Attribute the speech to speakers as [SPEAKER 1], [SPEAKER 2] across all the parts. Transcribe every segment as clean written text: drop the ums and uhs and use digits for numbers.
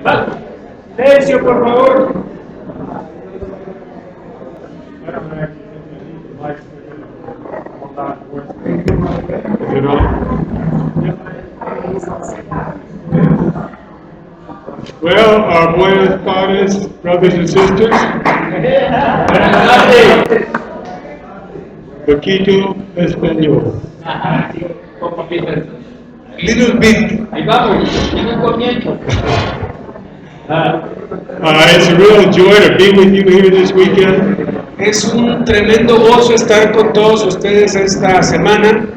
[SPEAKER 1] Silencio, por favor.
[SPEAKER 2] Well, buenas tardes, brothers and sisters. Poquito español.
[SPEAKER 3] Little bit.
[SPEAKER 1] Ahí vamos, un comienzo.
[SPEAKER 2] It's a real joy to be with you here this weekend.
[SPEAKER 3] Es un tremendo gozo estar con todos ustedes esta semana.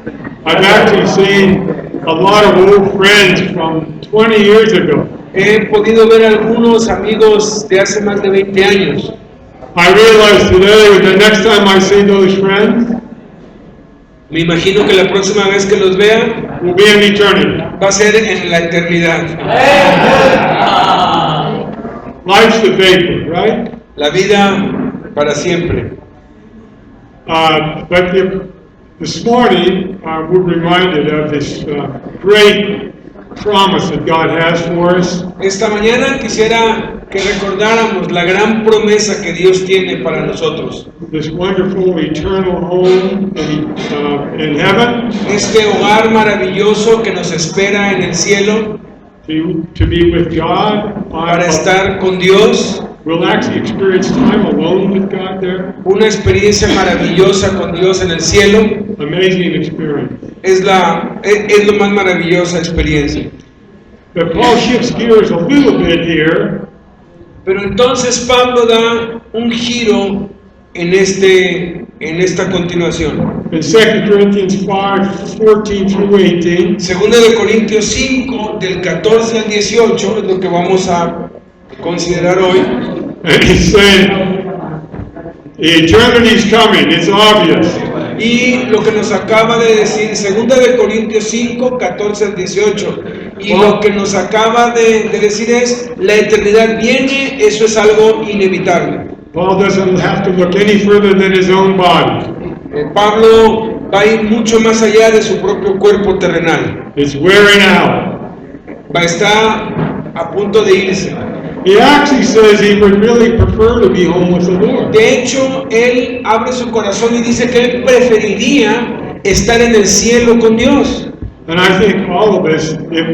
[SPEAKER 2] I've actually seen a lot of old friends from 20 years ago.
[SPEAKER 3] He podido ver algunos amigos de hace más de 20 años.
[SPEAKER 2] I realize today, the next time I see those friends,
[SPEAKER 3] Me imagino que la próxima vez que los vea
[SPEAKER 2] will be in eternity.
[SPEAKER 3] va a ser en la eternidad.
[SPEAKER 2] Life's the vapor, right?
[SPEAKER 3] La vida para siempre.
[SPEAKER 2] But this morning, we're reminded of this great promise that God has for us.
[SPEAKER 3] Esta mañana quisiera que recordáramos la gran promesa que Dios tiene para nosotros.
[SPEAKER 2] This wonderful eternal home in heaven,
[SPEAKER 3] Este hogar maravilloso que nos espera en el cielo
[SPEAKER 2] to be with God.
[SPEAKER 3] para estar con Dios.
[SPEAKER 2] We'll actually experience time alone with God there.
[SPEAKER 3] Una experiencia maravillosa con Dios en el cielo.
[SPEAKER 2] Amazing experience.
[SPEAKER 3] Es lo más maravillosa experiencia.
[SPEAKER 2] But Paul shifts gears a little bit here.
[SPEAKER 3] Pero entonces Pablo da un giro en esta continuación.
[SPEAKER 2] In 2 Corinthians 5:14 through 18,
[SPEAKER 3] Segunda de Corintios 5, del 14 al 18, es lo que vamos a considerar hoy.
[SPEAKER 2] and he's saying, the eternity's coming, it's obvious.
[SPEAKER 3] Y lo que nos acaba de decir, segunda de Corintios 5, 14 al 18. Y lo que nos acaba de decir es, la eternidad viene, eso es algo inevitable.
[SPEAKER 2] Paul doesn't have to look any further than his own body.
[SPEAKER 3] Pablo va a ir mucho más allá de su propio cuerpo terrenal.
[SPEAKER 2] It's wearing out.
[SPEAKER 3] Va a estar a punto de irse.
[SPEAKER 2] He actually says he would really prefer to be home with the Lord.
[SPEAKER 3] De hecho, él abre su corazón y dice que él preferiría estar en el cielo con Dios.
[SPEAKER 2] And I think all of us, if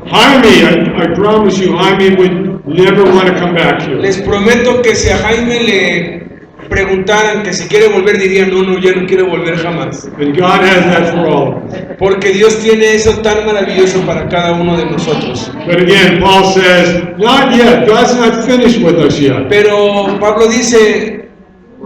[SPEAKER 2] Jaime, I promise you, Jaime would never want to come back here.
[SPEAKER 3] Les prometo que si a Jaime le preguntaran que si quiere volver, diría, no, ya no quiero volver jamás.
[SPEAKER 2] And God has that for all of us.
[SPEAKER 3] Porque Dios tiene eso tan maravilloso para cada uno de nosotros.
[SPEAKER 2] But again, Paul says, not yet. God's not finished with us yet.
[SPEAKER 3] Pero Pablo dice,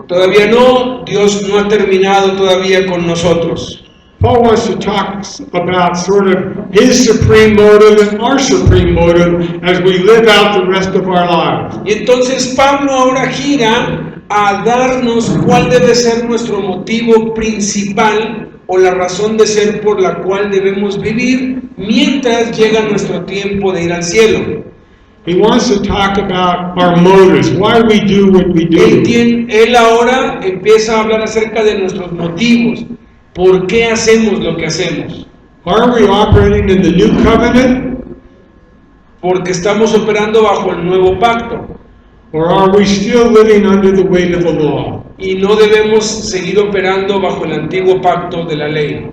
[SPEAKER 3] todavía no, Dios no ha terminado todavía con nosotros.
[SPEAKER 2] Paul wants to talk about sort of his supreme motive and our supreme motive as we live out the rest of our lives.
[SPEAKER 3] Y entonces Pablo ahora gira a darnos cuál debe ser nuestro motivo principal o la razón de ser por la cual debemos vivir mientras llega nuestro tiempo de ir al cielo.
[SPEAKER 2] He wants to talk about our motives, why we do what we do.
[SPEAKER 3] Él ahora empieza a hablar acerca de nuestros motivos, por qué hacemos lo que hacemos.
[SPEAKER 2] Are we operating in the new covenant,
[SPEAKER 3] Porque estamos operando bajo el nuevo pacto
[SPEAKER 2] or are we still living under the weight of the law?
[SPEAKER 3] y no debemos seguir operando bajo el antiguo pacto de la ley.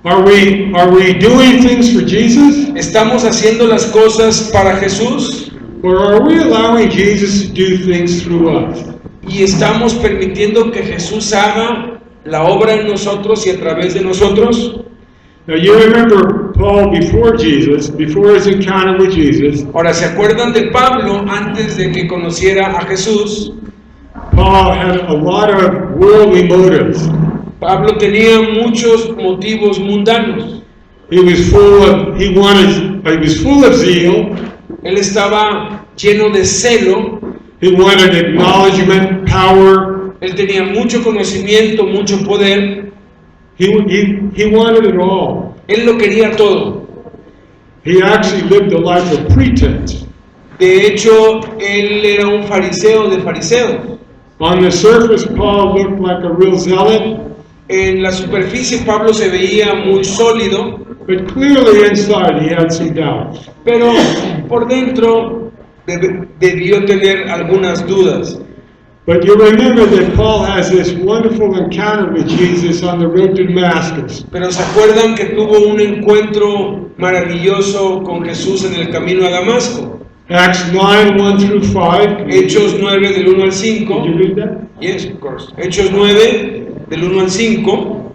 [SPEAKER 2] Are we doing things for Jesus,
[SPEAKER 3] ¿Estamos haciendo las cosas para Jesús
[SPEAKER 2] or are we allowing Jesus to do things through us?
[SPEAKER 3] y estamos permitiendo que Jesús haga la obra en nosotros y a través de nosotros?
[SPEAKER 2] Now you remember Paul before his encounter with Jesus.
[SPEAKER 3] Ahora, ¿se acuerdan de Pablo antes de que conociera a Jesús?
[SPEAKER 2] Paul had a lot of worldly motives.
[SPEAKER 3] Pablo tenía muchos motivos mundanos.
[SPEAKER 2] He was full of zeal.
[SPEAKER 3] Él estaba lleno de celo.
[SPEAKER 2] He wanted acknowledgement, power.
[SPEAKER 3] Él tenía mucho conocimiento, mucho poder.
[SPEAKER 2] He wanted it all.
[SPEAKER 3] Él lo quería todo.
[SPEAKER 2] He actually lived a life of pretense.
[SPEAKER 3] De hecho, él era un fariseo de fariseos.
[SPEAKER 2] On the surface, Paul looked like a real zealot.
[SPEAKER 3] En la superficie Pablo se veía muy sólido.
[SPEAKER 2] But clearly inside he had some doubts.
[SPEAKER 3] Pero por dentro debió tener algunas dudas.
[SPEAKER 2] But you remember that Paul has this wonderful encounter with Jesus on the road to Damascus.
[SPEAKER 3] Pero se acuerdan que tuvo un encuentro maravilloso con Jesús en el camino a Damasco.
[SPEAKER 2] Acts 9, 1 through 5.
[SPEAKER 3] Hechos 9 del 1 al 5.
[SPEAKER 2] Did you read that?
[SPEAKER 3] Yes, of course. Hechos 9 del 1 al 5.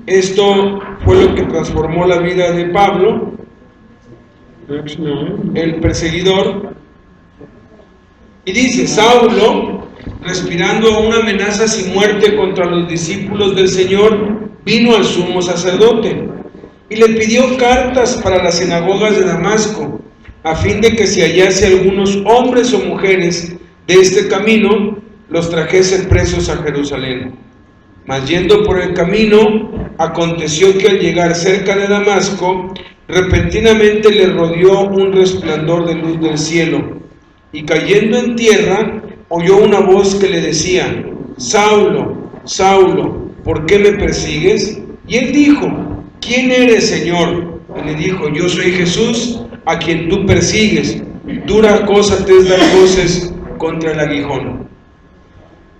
[SPEAKER 3] Esto fue lo que transformó la vida de Pablo,
[SPEAKER 2] Acts 9.
[SPEAKER 3] el perseguidor. Y dice, Saulo, respirando una amenaza sin muerte contra los discípulos del Señor, vino al sumo sacerdote y le pidió cartas para las sinagogas de Damasco, a fin de que si hallase algunos hombres o mujeres de este camino, los trajese presos a Jerusalén. Mas yendo por el camino, aconteció que al llegar cerca de Damasco, repentinamente le rodeó un resplandor de luz del cielo, y cayendo en tierra, oyó una voz que le decía, Saulo, Saulo, ¿por qué me persigues? Y él dijo, ¿quién eres, Señor? Y le dijo, yo soy Jesús, a quien tú persigues. Dura cosa te es dar voces contra el aguijón.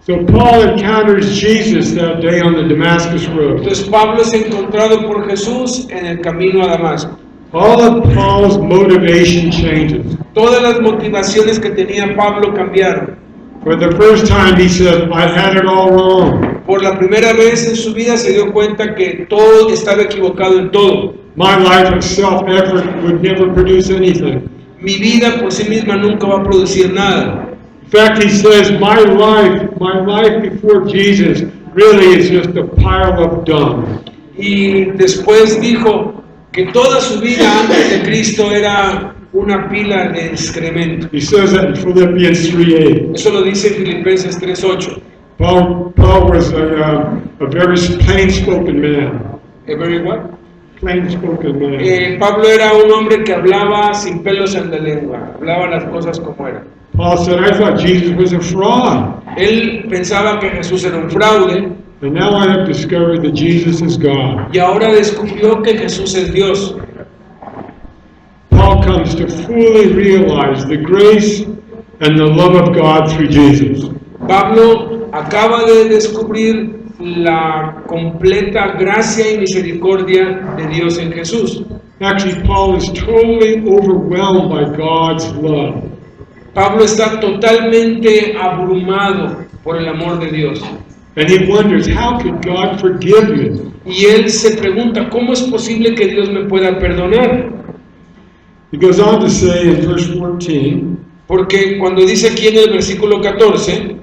[SPEAKER 2] So Paul encounters Jesus that day on the Damascus road.
[SPEAKER 3] Entonces Pablo es encontrado por Jesús en el camino a Damasco.
[SPEAKER 2] All of Paul's motivation changes.
[SPEAKER 3] Todas las motivaciones que tenía Pablo cambiaron.
[SPEAKER 2] For the first time he said, I had it all wrong.
[SPEAKER 3] Por la primera vez en su vida se dio cuenta que todo estaba equivocado en todo.
[SPEAKER 2] My life of self-effort would never produce anything.
[SPEAKER 3] Mi vida por sí misma nunca va a producir nada.
[SPEAKER 2] In fact, he says, my life before Jesus really is just a pile of dung.
[SPEAKER 3] Y después dijo que toda su vida antes de Cristo era una pila de excremento.
[SPEAKER 2] He says that in Philippians 3:8.
[SPEAKER 3] Eso lo dice en Filipenses 3:8.
[SPEAKER 2] Paul was a very plain-spoken man.
[SPEAKER 3] Very what?
[SPEAKER 2] Plain-spoken man.
[SPEAKER 3] Pablo era un hombre que hablaba sin pelos en la lengua, hablaba las cosas como eran.
[SPEAKER 2] Paul said, I thought Jesus was a fraud.
[SPEAKER 3] Él pensaba que Jesús era un fraude
[SPEAKER 2] And now I have discovered that Jesus is God.
[SPEAKER 3] y ahora descubrió que Jesús es Dios.
[SPEAKER 2] Paul comes to fully realize the grace and the love of God through Jesus.
[SPEAKER 3] Pablo acaba de descubrir la completa gracia y misericordia de Dios en Jesús.
[SPEAKER 2] Actually, Paul is totally overwhelmed by God's love.
[SPEAKER 3] Pablo está totalmente abrumado por el amor de Dios.
[SPEAKER 2] And he wonders, how could God forgive me?
[SPEAKER 3] Y él se pregunta, ¿cómo es posible que Dios me pueda perdonar?
[SPEAKER 2] He goes on to say in verse 14,
[SPEAKER 3] Porque cuando dice aquí en el versículo 14,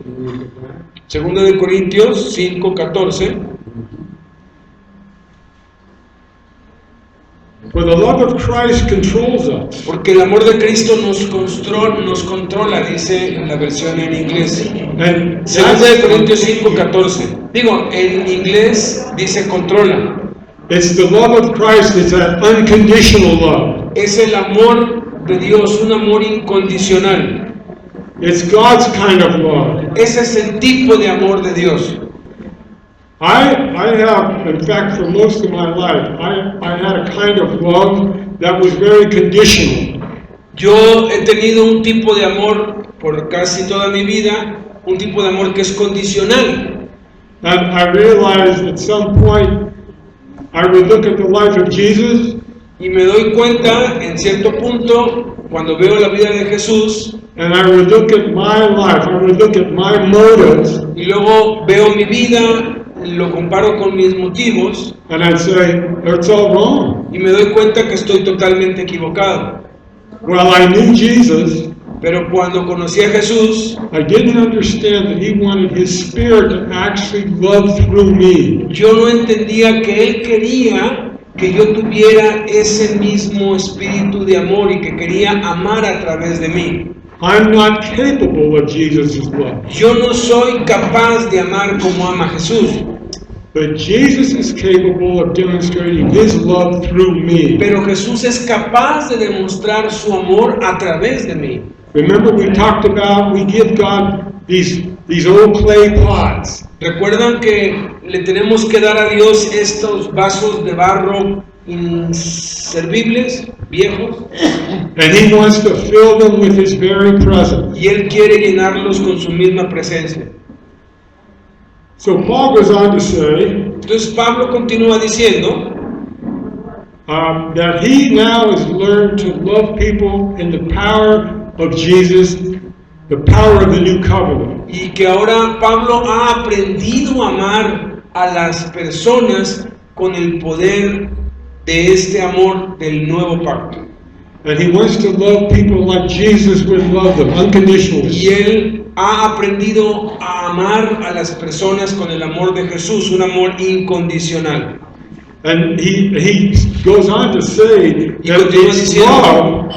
[SPEAKER 3] 2 de Corintios 5:14,
[SPEAKER 2] for the love of Christ controls us.
[SPEAKER 3] porque el amor de Cristo nos controla, dice en la versión en inglés.
[SPEAKER 2] And
[SPEAKER 3] 2 de Corintios 5:14. Digo, en inglés dice controla.
[SPEAKER 2] it's the love of Christ, it's that unconditional love.
[SPEAKER 3] Es el amor de Dios, un amor incondicional.
[SPEAKER 2] It's God's kind of love.
[SPEAKER 3] Ese es el tipo de amor de Dios.
[SPEAKER 2] I have, in fact, for most of my life, I had a kind of love that was very conditional.
[SPEAKER 3] Yo he tenido un tipo de amor por casi toda mi vida, un tipo de amor que es condicional.
[SPEAKER 2] And I realized at some point, I would look at the life of Jesus,
[SPEAKER 3] Y me doy cuenta, en cierto punto, cuando veo la vida de Jesús,
[SPEAKER 2] and I would look at my life, I would look at my motives,
[SPEAKER 3] y luego veo mi vida, lo comparo con mis motivos,
[SPEAKER 2] and I'd say, it's all wrong.
[SPEAKER 3] y me doy cuenta que estoy totalmente equivocado.
[SPEAKER 2] Well, I knew Jesus.
[SPEAKER 3] Pero cuando conocí a Jesús,
[SPEAKER 2] I didn't understand that he wanted his spirit to actually love through me.
[SPEAKER 3] yo no entendía que Él quería que yo tuviera ese mismo espíritu de amor y que quería amar a través de mí.
[SPEAKER 2] I'm not capable of Jesus' love.
[SPEAKER 3] Yo no soy capaz de amar como ama Jesús,
[SPEAKER 2] But Jesus is capable of demonstrating his love through me.
[SPEAKER 3] pero Jesús es capaz de demostrar su amor a través de mí.
[SPEAKER 2] Remember we talked about, we give God these old clay pots.
[SPEAKER 3] Recuerdan que le tenemos que dar a Dios estos vasos de barro inservibles, viejos,
[SPEAKER 2] and he wants to fill them with his very presence.
[SPEAKER 3] y Él quiere llenarlos con su misma presencia.
[SPEAKER 2] So Paul goes on to say
[SPEAKER 3] Entonces Pablo continúa diciendo
[SPEAKER 2] that he now has learned to love people in the power of Jesus, the power of the new covenant.
[SPEAKER 3] y que ahora Pablo ha aprendido a amar a las personas con el poder de este amor del nuevo pacto.
[SPEAKER 2] And he wants to love people like Jesus would love them, unconditionally.
[SPEAKER 3] Y él ha aprendido a amar a las personas con el amor de Jesús, un amor incondicional.
[SPEAKER 2] And he goes on to say that it's love.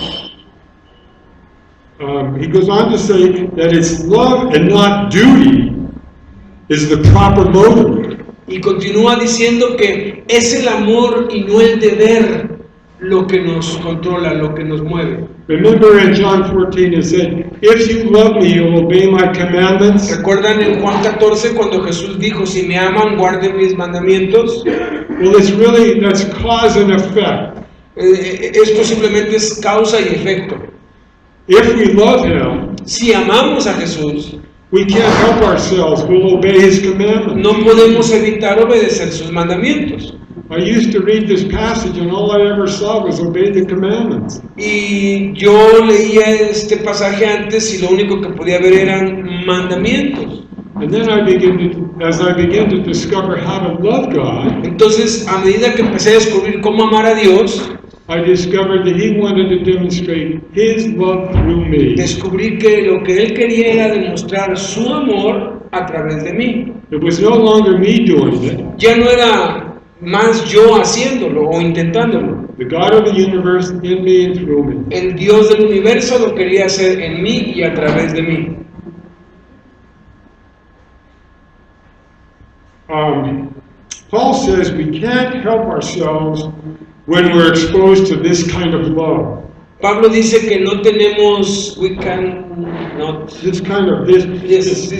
[SPEAKER 2] He goes on to say that it's love and not duty is the proper motive.
[SPEAKER 3] Y continúa diciendo que es el amor y no el deber lo que nos controla, lo que nos mueve.
[SPEAKER 2] Remember in John 14 it said, if you love me, you will obey my commandments.
[SPEAKER 3] ¿Recuerdan en Juan 14 cuando Jesús dijo, si me aman, guarden mis mandamientos?
[SPEAKER 2] Well, that's cause and effect.
[SPEAKER 3] Esto simplemente es causa y efecto.
[SPEAKER 2] If we love him,
[SPEAKER 3] Si amamos a Jesús,
[SPEAKER 2] we can't help ourselves. We'll obey his commandments.
[SPEAKER 3] no podemos evitar obedecer sus mandamientos.
[SPEAKER 2] I used to read this passage and all I ever saw was obey the commandments.
[SPEAKER 3] Y yo leía este pasaje antes y lo único que podía ver eran mandamientos.
[SPEAKER 2] And then as I began to discover how to love God,
[SPEAKER 3] Entonces, a medida que empecé a descubrir cómo amar a Dios,
[SPEAKER 2] I discovered that he wanted to demonstrate his love through me.
[SPEAKER 3] descubrí que lo que Él quería era demostrar su amor a través de mí.
[SPEAKER 2] It was no longer me doing it.
[SPEAKER 3] Ya no era más yo haciéndolo o intentándolo.
[SPEAKER 2] The God of the universe in me and through me.
[SPEAKER 3] El Dios del universo lo quería hacer en mí y a través de mí.
[SPEAKER 2] Paul says we can't help ourselves when we're exposed to this kind of love.
[SPEAKER 3] Pablo dice que no tenemos, we can not,
[SPEAKER 2] This kind of
[SPEAKER 3] Yes,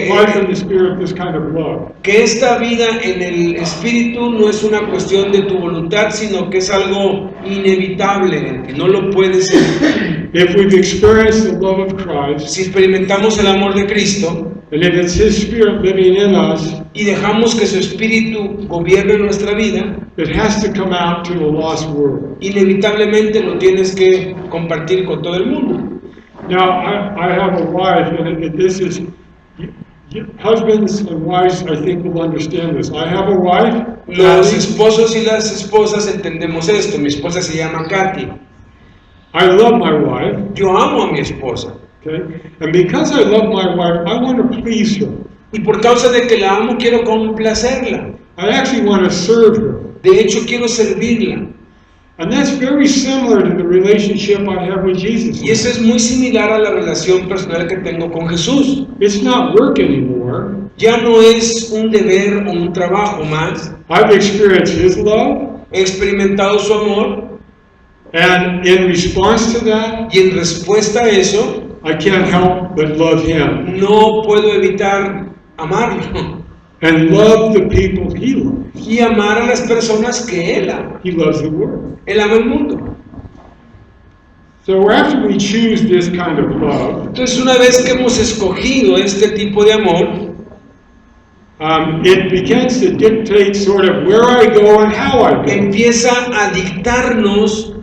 [SPEAKER 2] life in the spirit, this kind of love.
[SPEAKER 3] que esta vida en el espíritu no es una cuestión de tu voluntad, sino que es algo inevitable en ti, no lo puedes evitar.
[SPEAKER 2] If we've experienced the love of Christ,
[SPEAKER 3] Si experimentamos el amor de Cristo
[SPEAKER 2] and if it's his spirit living in us,
[SPEAKER 3] y dejamos que su espíritu gobierne nuestra vida,
[SPEAKER 2] it has to come out to a lost world.
[SPEAKER 3] inevitablemente lo tienes que compartir con todo el mundo.
[SPEAKER 2] Now, I have a wife, and this is, husbands and wives, I think, will understand this. I have a wife,
[SPEAKER 3] Los esposos y las esposas entendemos esto. Mi esposa se llama Katy.
[SPEAKER 2] I love my wife,
[SPEAKER 3] Yo amo a mi esposa.
[SPEAKER 2] okay? And because I love my wife, I want to please her.
[SPEAKER 3] Y por causa de que la amo, quiero complacerla.
[SPEAKER 2] I actually want to serve her.
[SPEAKER 3] De hecho, quiero servirla.
[SPEAKER 2] And that's very similar to the relationship I have with Jesus.
[SPEAKER 3] Y eso es muy similar a la relación personal que tengo con Jesús.
[SPEAKER 2] It's not work anymore.
[SPEAKER 3] Ya no es un deber o un trabajo más.
[SPEAKER 2] I've experienced his love,
[SPEAKER 3] He experimentado su amor
[SPEAKER 2] and in response to that,
[SPEAKER 3] y en respuesta a eso,
[SPEAKER 2] I can't help but love him
[SPEAKER 3] no puedo evitar amarlo
[SPEAKER 2] and love the people he loves.
[SPEAKER 3] y amar a las personas que Él ama.
[SPEAKER 2] He loves the world.
[SPEAKER 3] Él ama el mundo.
[SPEAKER 2] So after we choose this kind of love,
[SPEAKER 3] Entonces, una vez que hemos escogido este tipo de amor,
[SPEAKER 2] it begins to dictate sort of where I go and how I go.
[SPEAKER 3] empieza a dictarnos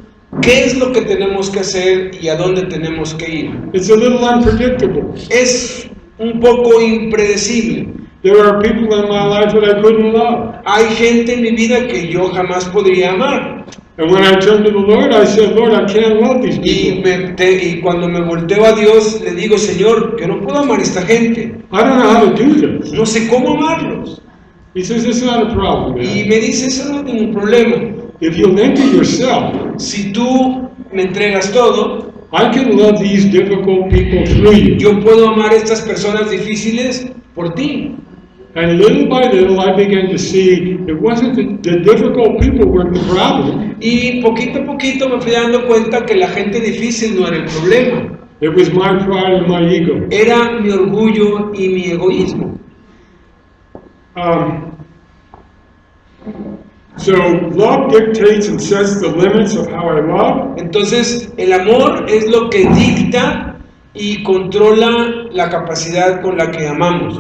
[SPEAKER 3] qué es lo que tenemos que hacer y a dónde tenemos que ir.
[SPEAKER 2] It's a little unpredictable.
[SPEAKER 3] Es un poco impredecible.
[SPEAKER 2] There are people in my life that I couldn't love.
[SPEAKER 3] Hay gente en mi vida que yo jamás podría amar.
[SPEAKER 2] And when I turned to the Lord, I said, Lord, I can't love these
[SPEAKER 3] Y,
[SPEAKER 2] people.
[SPEAKER 3] y cuando me volteo a Dios, le digo, Señor, yo no puedo amar a esta gente.
[SPEAKER 2] I don't know how to do this.
[SPEAKER 3] No sé cómo amarlos.
[SPEAKER 2] He says, it's not a problem,
[SPEAKER 3] Y
[SPEAKER 2] man.
[SPEAKER 3] me dice, eso no es ningún problema.
[SPEAKER 2] If you'll empty yourself,
[SPEAKER 3] Si tú me entregas todo,
[SPEAKER 2] I can love these difficult people through you.
[SPEAKER 3] yo puedo amar a estas personas difíciles por ti.
[SPEAKER 2] And little by little, I began to see it wasn't the difficult people were the problem.
[SPEAKER 3] Y poquito a poquito me fui dando cuenta que la gente difícil no era el problema.
[SPEAKER 2] It was my pride and my ego.
[SPEAKER 3] Era mi orgullo y mi egoísmo.
[SPEAKER 2] So love dictates and sets the limits of how I love.
[SPEAKER 3] Entonces, el amor es lo que dicta y controla la capacidad con la que amamos.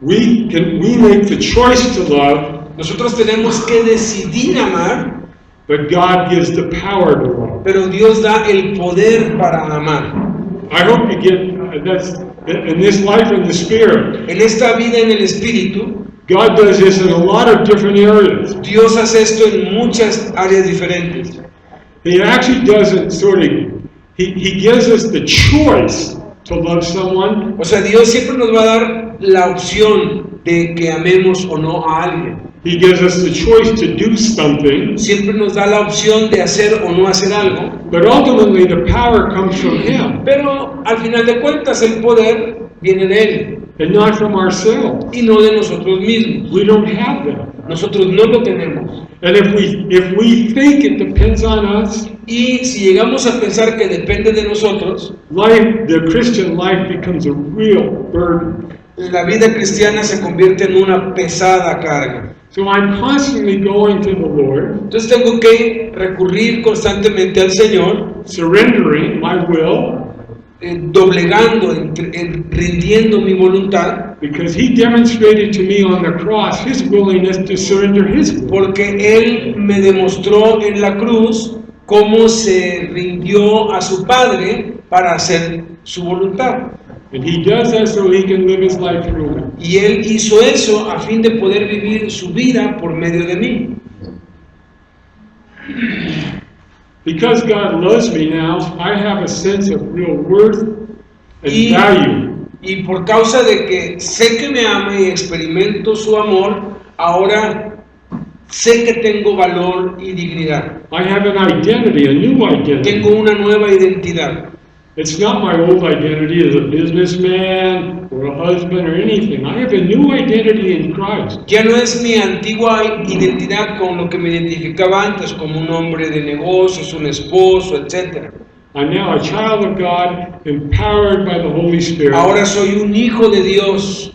[SPEAKER 2] We make the choice to love,
[SPEAKER 3] Nosotros tenemos que decidir amar,
[SPEAKER 2] but God gives the power to love.
[SPEAKER 3] pero Dios da el poder para amar.
[SPEAKER 2] I hope you get that's in this life in the spirit.
[SPEAKER 3] En esta vida en el Espíritu,
[SPEAKER 2] God does this in a lot of different areas.
[SPEAKER 3] Dios hace esto en muchas áreas diferentes.
[SPEAKER 2] He actually doesn't he gives us the choice to love someone,
[SPEAKER 3] O sea, Dios siempre nos va a dar la opción de que amemos o no a alguien.
[SPEAKER 2] he gives us the choice to do something,
[SPEAKER 3] Siempre nos da la opción de hacer o no hacer algo.
[SPEAKER 2] but ultimately the power comes from him
[SPEAKER 3] Pero al final de cuentas el poder viene de Él
[SPEAKER 2] and not from ourselves.
[SPEAKER 3] y no de nosotros mismos.
[SPEAKER 2] We don't have that.
[SPEAKER 3] Nosotros no lo tenemos.
[SPEAKER 2] And if we think it depends on us,
[SPEAKER 3] Y si llegamos a pensar que depende de nosotros,
[SPEAKER 2] the Christian life becomes a real burden.
[SPEAKER 3] la vida cristiana se convierte en una pesada carga.
[SPEAKER 2] So I'm constantly going to the Lord,
[SPEAKER 3] Entonces tengo que recurrir constantemente al Señor,
[SPEAKER 2] surrendering my will,
[SPEAKER 3] doblegando, rindiendo mi voluntad,
[SPEAKER 2] because he demonstrated to me on the cross his willingness to surrender his will.
[SPEAKER 3] porque Él me demostró en la cruz cómo se rindió a su Padre para hacer su voluntad.
[SPEAKER 2] And he does that so he can live his life through me.
[SPEAKER 3] Y Él hizo eso a fin de poder vivir su vida por medio de mí.
[SPEAKER 2] Because God loves me now, I have a sense of real worth and
[SPEAKER 3] Y,
[SPEAKER 2] value.
[SPEAKER 3] y por causa de que sé que me ama y experimento su amor, ahora sé que tengo valor y dignidad.
[SPEAKER 2] I have an identity, a new identity.
[SPEAKER 3] Tengo una nueva identidad.
[SPEAKER 2] It's not my old identity as a businessman or a husband or anything. I have a new identity in Christ.
[SPEAKER 3] Ya no es mi antigua identidad con lo que me identificaba antes como un hombre de negocios, un esposo, etc.
[SPEAKER 2] I'm now a child of God, empowered by the Holy Spirit.
[SPEAKER 3] Ahora soy un hijo de Dios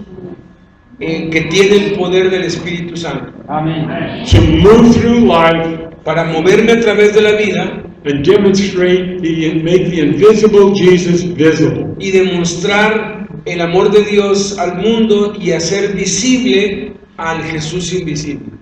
[SPEAKER 3] que tiene el poder del Espíritu Santo
[SPEAKER 2] To move through life
[SPEAKER 3] para moverme a través de la vida
[SPEAKER 2] and demonstrate make the invisible Jesus visible.
[SPEAKER 3] y demostrar el amor de Dios al mundo y hacer visible al Jesús invisible.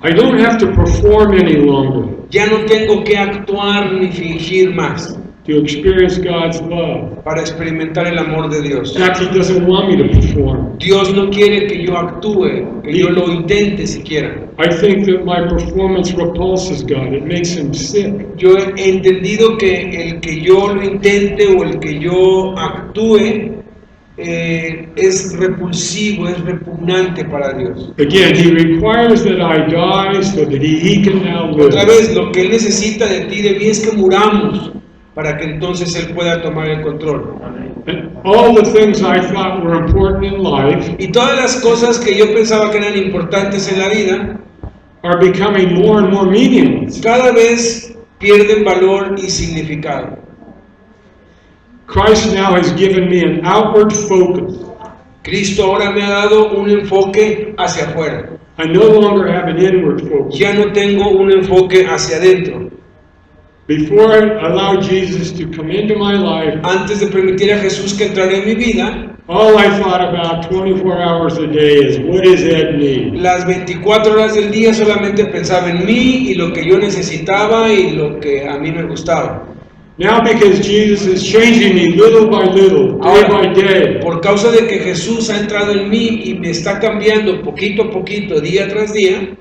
[SPEAKER 2] I don't have to perform any longer
[SPEAKER 3] Ya no tengo que actuar ni fingir más
[SPEAKER 2] to experience God's love.
[SPEAKER 3] para experimentar el amor de Dios.
[SPEAKER 2] In fact, he doesn't want me to perform.
[SPEAKER 3] Dios no quiere que yo actúe, que yo lo intente siquiera.
[SPEAKER 2] I think that my performance repulses God. It makes him sick.
[SPEAKER 3] Yo he entendido que el que yo lo intente o el que yo actúe es repulsivo, es repugnante para Dios.
[SPEAKER 2] Again, he requires that I die so that he can now
[SPEAKER 3] Otra
[SPEAKER 2] live.
[SPEAKER 3] vez, lo que Él necesita de ti, de mí, es que muramos para que entonces Él pueda tomar el control.
[SPEAKER 2] And all the things I thought were important in life
[SPEAKER 3] Y todas las cosas que yo pensaba que eran importantes en la vida,
[SPEAKER 2] are becoming more and more meaningless.
[SPEAKER 3] cada vez pierden valor y significado.
[SPEAKER 2] Christ now has given me an outward focus.
[SPEAKER 3] Cristo ahora me ha dado un enfoque hacia afuera.
[SPEAKER 2] I no longer have an inward focus.
[SPEAKER 3] Ya no tengo un enfoque hacia adentro.
[SPEAKER 2] Before I allowed Jesus to come into my life,
[SPEAKER 3] Antes de permitir a Jesús que entrara en mi vida,
[SPEAKER 2] all I thought about 24 hours a day is, what does Ed need?
[SPEAKER 3] las 24 horas del día solamente pensaba en mí y lo que yo necesitaba y lo que a mí me gustaba.
[SPEAKER 2] Now, because Jesus is changing me little by little, day by day,
[SPEAKER 3] Por causa de que Jesús ha entrado en mí y me está cambiando poquito a poquito, día tras día,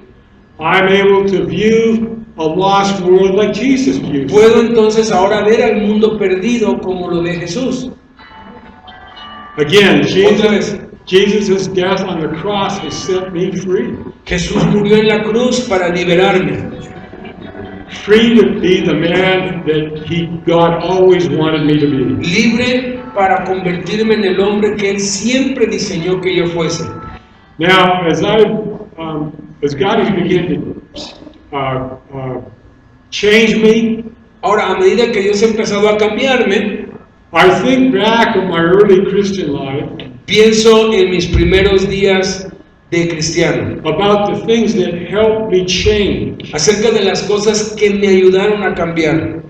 [SPEAKER 2] I'm able to view a lost world like Jesus views.
[SPEAKER 3] puedo entonces ahora ver al mundo perdido como lo ve Jesús.
[SPEAKER 2] Again,
[SPEAKER 3] Otra vez,
[SPEAKER 2] Jesus' death on the cross has set me free.
[SPEAKER 3] Jesús murió en la cruz para liberarme,
[SPEAKER 2] Free to be the man that God always wanted me to be.
[SPEAKER 3] libre para convertirme en el hombre que Él siempre diseñó que yo fuese.
[SPEAKER 2] Now, as God has begun to change me,
[SPEAKER 3] Ahora, a medida que Dios ha empezado a cambiarme,
[SPEAKER 2] I think back of my early Christian life,
[SPEAKER 3] pienso en mis primeros días de cristiano,
[SPEAKER 2] about the things that helped me change.
[SPEAKER 3] acerca de las cosas que me ayudaron a cambiar.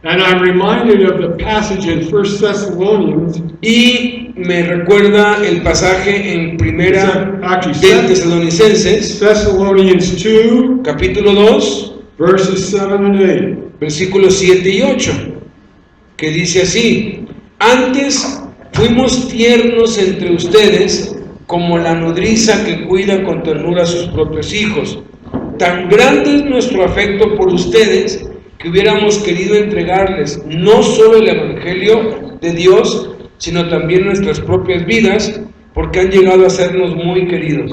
[SPEAKER 2] And I'm reminded of the passage in 1 Thessalonians,
[SPEAKER 3] Y me recuerda el pasaje en primera
[SPEAKER 2] actually
[SPEAKER 3] de Tesalonicenses,
[SPEAKER 2] Thessalonians 2,
[SPEAKER 3] capítulo 2,
[SPEAKER 2] verses 7 and 8.
[SPEAKER 3] versículos 7 y 8, que dice así: antes fuimos tiernos entre ustedes como la nodriza que cuida con ternura a sus propios hijos. Tan grande es nuestro afecto por ustedes que hubiéramos querido entregarles no solo el Evangelio de Dios, sino también nuestras propias vidas, porque han llegado a sernos muy queridos.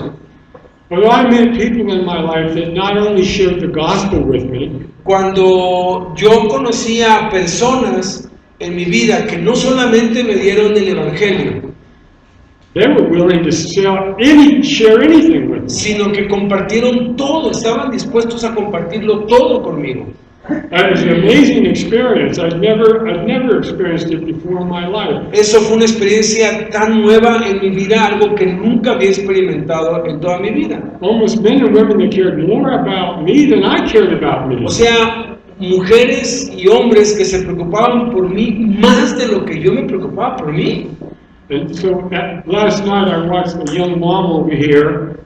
[SPEAKER 2] But I met people in my life that not only shared the gospel with me,
[SPEAKER 3] Cuando yo conocí a personas en mi vida que no solamente me dieron el Evangelio,
[SPEAKER 2] they were willing to share anything with me.
[SPEAKER 3] sino que compartieron todo, estaban dispuestos a compartirlo todo conmigo.
[SPEAKER 2] That was an amazing experience. I've never experienced it before in my life.
[SPEAKER 3] Eso fue una experiencia tan nueva en mi vida, algo que nunca había experimentado en toda mi vida.
[SPEAKER 2] Almost men and women that cared more about me than I cared about me.
[SPEAKER 3] O sea, mujeres y hombres que se preocupaban por mí más de lo que yo me preocupaba por mí.
[SPEAKER 2] And so last night I watched a young mom over here.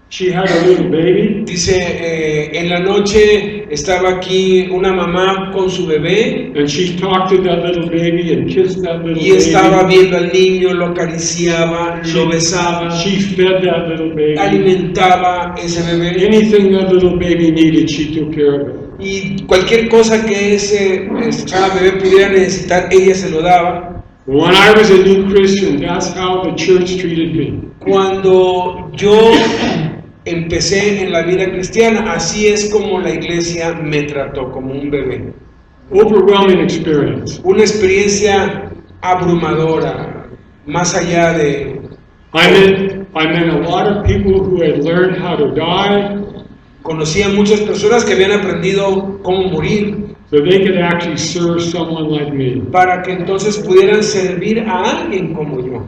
[SPEAKER 2] She had a little baby.
[SPEAKER 3] Dice, en la noche estaba aquí una mamá con su bebé
[SPEAKER 2] And she talked to that little baby and kissed that little
[SPEAKER 3] y estaba
[SPEAKER 2] baby.
[SPEAKER 3] viendo al niño, lo acariciaba, lo besaba,
[SPEAKER 2] She fed that little baby.
[SPEAKER 3] alimentaba ese bebé
[SPEAKER 2] Anything that little baby needed, she took care of it.
[SPEAKER 3] y cualquier cosa que ese bebé pudiera necesitar, ella se lo daba.
[SPEAKER 2] When I was a new Christian, that's how the church treated me.
[SPEAKER 3] Cuando yo empecé en la vida cristiana, así es como la iglesia me trató, como un bebé.
[SPEAKER 2] Overwhelming experience.
[SPEAKER 3] Una experiencia abrumadora, más allá de...
[SPEAKER 2] I met a lot of people who had learned how to die,
[SPEAKER 3] Conocí a muchas personas que habían aprendido cómo morir
[SPEAKER 2] so they could actually serve someone like me.
[SPEAKER 3] para que entonces pudieran servir a alguien como yo.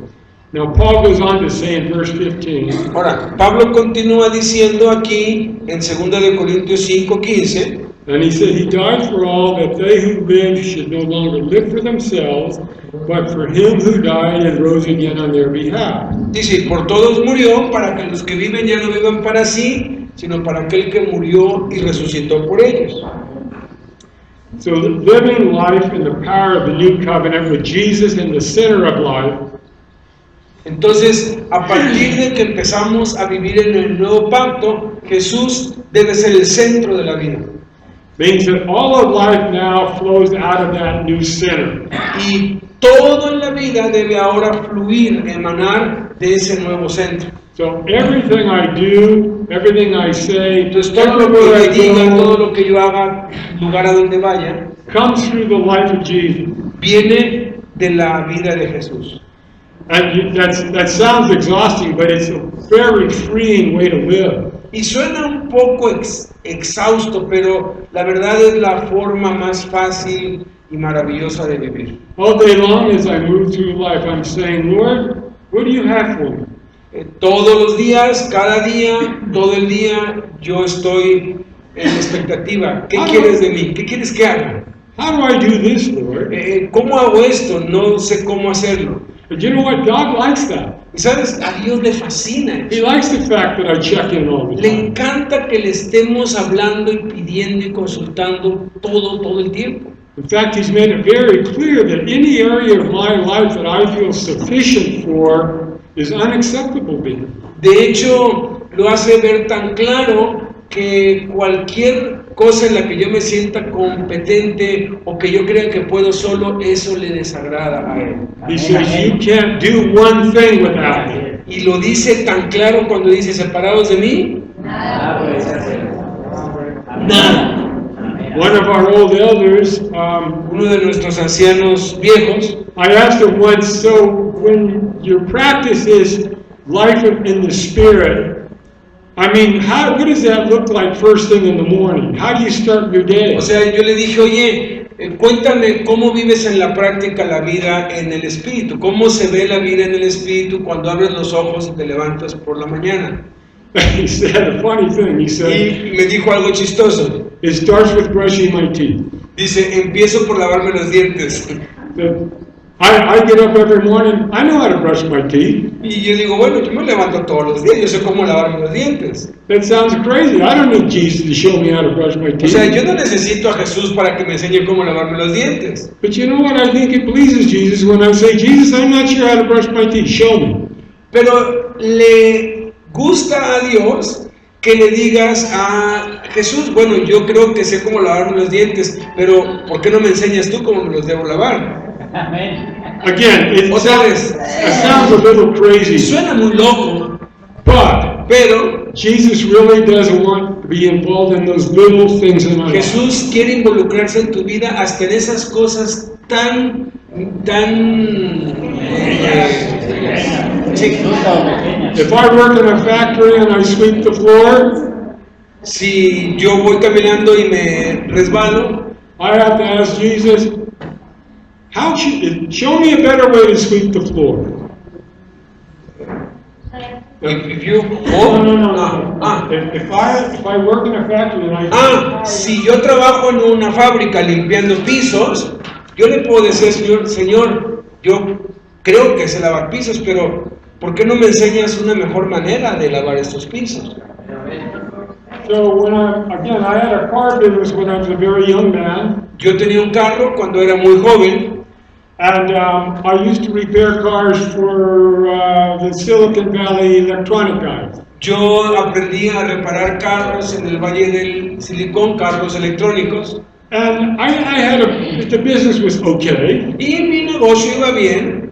[SPEAKER 2] Now Paul goes on to say in verse 15,
[SPEAKER 3] Ahora, Pablo continúa diciendo aquí en 2 de Corintios 5:15,
[SPEAKER 2] and he said, he died for all, that they who live should no longer live for themselves, but for him who died and rose again on their behalf.
[SPEAKER 3] dice, por todos murió, para que los que viven ya no vivan para sí, sino para aquel que murió y resucitó por ellos.
[SPEAKER 2] So living life in the power of the new covenant with Jesus in the center of life,
[SPEAKER 3] Entonces, a partir de que empezamos a vivir en el nuevo pacto, Jesús debe ser el centro de la vida.
[SPEAKER 2] means that all of life now flows out of that new center.
[SPEAKER 3] Y todo en la vida debe ahora fluir, emanar de ese nuevo centro.
[SPEAKER 2] So everything I do, everything I say,
[SPEAKER 3] Entonces, todo lo que
[SPEAKER 2] everywhere
[SPEAKER 3] yo
[SPEAKER 2] I
[SPEAKER 3] diga, todo
[SPEAKER 2] go,
[SPEAKER 3] lo que yo haga, lugar a donde vaya,
[SPEAKER 2] comes through the life of Jesus.
[SPEAKER 3] viene de la vida de Jesús.
[SPEAKER 2] And that sounds exhausting, but it's a very freeing way to live.
[SPEAKER 3] Y suena un poco exhausto, pero la verdad es la forma más fácil y maravillosa de vivir.
[SPEAKER 2] All day long as I move through life, I'm saying, Lord, what do you have for me?
[SPEAKER 3] Todos los días, cada día, todo el día, yo estoy en expectativa. ¿Qué quieres de mí? ¿Qué quieres que haga?
[SPEAKER 2] How do I do this, Lord?
[SPEAKER 3] ¿Cómo hago esto? No sé cómo hacerlo.
[SPEAKER 2] But you know what? God likes that.
[SPEAKER 3] Y sabes, a Dios le fascina.
[SPEAKER 2] He likes the fact that I check in all the
[SPEAKER 3] Le
[SPEAKER 2] time.
[SPEAKER 3] encanta que le estemos hablando y pidiendo y consultando todo el tiempo.
[SPEAKER 2] In fact, He's made it very clear that any area of my life that I feel sufficient for is unacceptable to Him.
[SPEAKER 3] De hecho, lo hace ver tan claro que cualquier cosa en la que yo me sienta competente o que yo crea que puedo solo, eso le desagrada a Él.
[SPEAKER 2] He says, you can't do one thing without me.
[SPEAKER 3] Y lo dice tan claro cuando dice, separados de mí, nada.
[SPEAKER 2] One of our old elders,
[SPEAKER 3] Uno de nuestros ancianos viejos,
[SPEAKER 2] I asked him once, so when your practice is life in the Spirit, I mean, what does that look like first thing in the morning? How do you start your day?
[SPEAKER 3] o sea, yo le dije, oye, cuéntame cómo vives en la práctica la vida en el Espíritu, cómo se ve la vida en el Espíritu cuando abres los ojos y te levantas por la mañana.
[SPEAKER 2] He said a funny thing. He said,
[SPEAKER 3] Y me dijo algo chistoso.
[SPEAKER 2] it starts with brushing my teeth.
[SPEAKER 3] Dice, empiezo por lavarme los dientes.
[SPEAKER 2] That I get up every morning, I know how to brush my teeth.
[SPEAKER 3] Y yo digo, bueno, yo me levanto todos los días, yo sé cómo lavarme los dientes.
[SPEAKER 2] That sounds crazy. I don't need Jesus to show me how to brush my
[SPEAKER 3] O
[SPEAKER 2] teeth.
[SPEAKER 3] sea, yo no necesito a Jesús para que me enseñe cómo lavarme los dientes.
[SPEAKER 2] But you know what? I think it pleases Jesus when I say, Jesus, I'm not sure how to brush my teeth. Show me.
[SPEAKER 3] Pero le gusta a Dios que le digas a Jesús, bueno, yo creo que sé cómo lavarme los dientes, pero ¿por qué no me enseñas tú cómo me los debo lavar?
[SPEAKER 1] Amén.
[SPEAKER 2] Again, it
[SPEAKER 3] Otra vez,
[SPEAKER 2] sounds a little crazy,
[SPEAKER 3] suena muy loco,
[SPEAKER 2] but
[SPEAKER 3] pero
[SPEAKER 2] Jesus really doesn't want to be involved in those little things in my life.
[SPEAKER 3] Jesús quiere involucrarse en tu vida hasta en esas cosas tan sí.
[SPEAKER 2] If I work in a factory and I sweep the floor,
[SPEAKER 3] Si yo voy caminando y me resbalo,
[SPEAKER 2] I have to ask Jesus, show me a better way to sweep the floor.
[SPEAKER 3] if you
[SPEAKER 2] No. If I work in a factory and
[SPEAKER 3] si yo trabajo en una fábrica limpiando pisos, yo le puedo decir, Señor, yo creo que sé lavar pisos, pero ¿por qué no me enseñas una mejor manera de lavar estos pisos?
[SPEAKER 2] So I had a car business when I was a very young man,
[SPEAKER 3] Yo tenía un carro cuando era muy joven
[SPEAKER 2] and I used to repair cars for the Silicon Valley electronic guys.
[SPEAKER 3] Yo aprendí a reparar carros en el Valle del Silicón, carros electrónicos,
[SPEAKER 2] And the business was okay.
[SPEAKER 3] y mi negocio iba bien,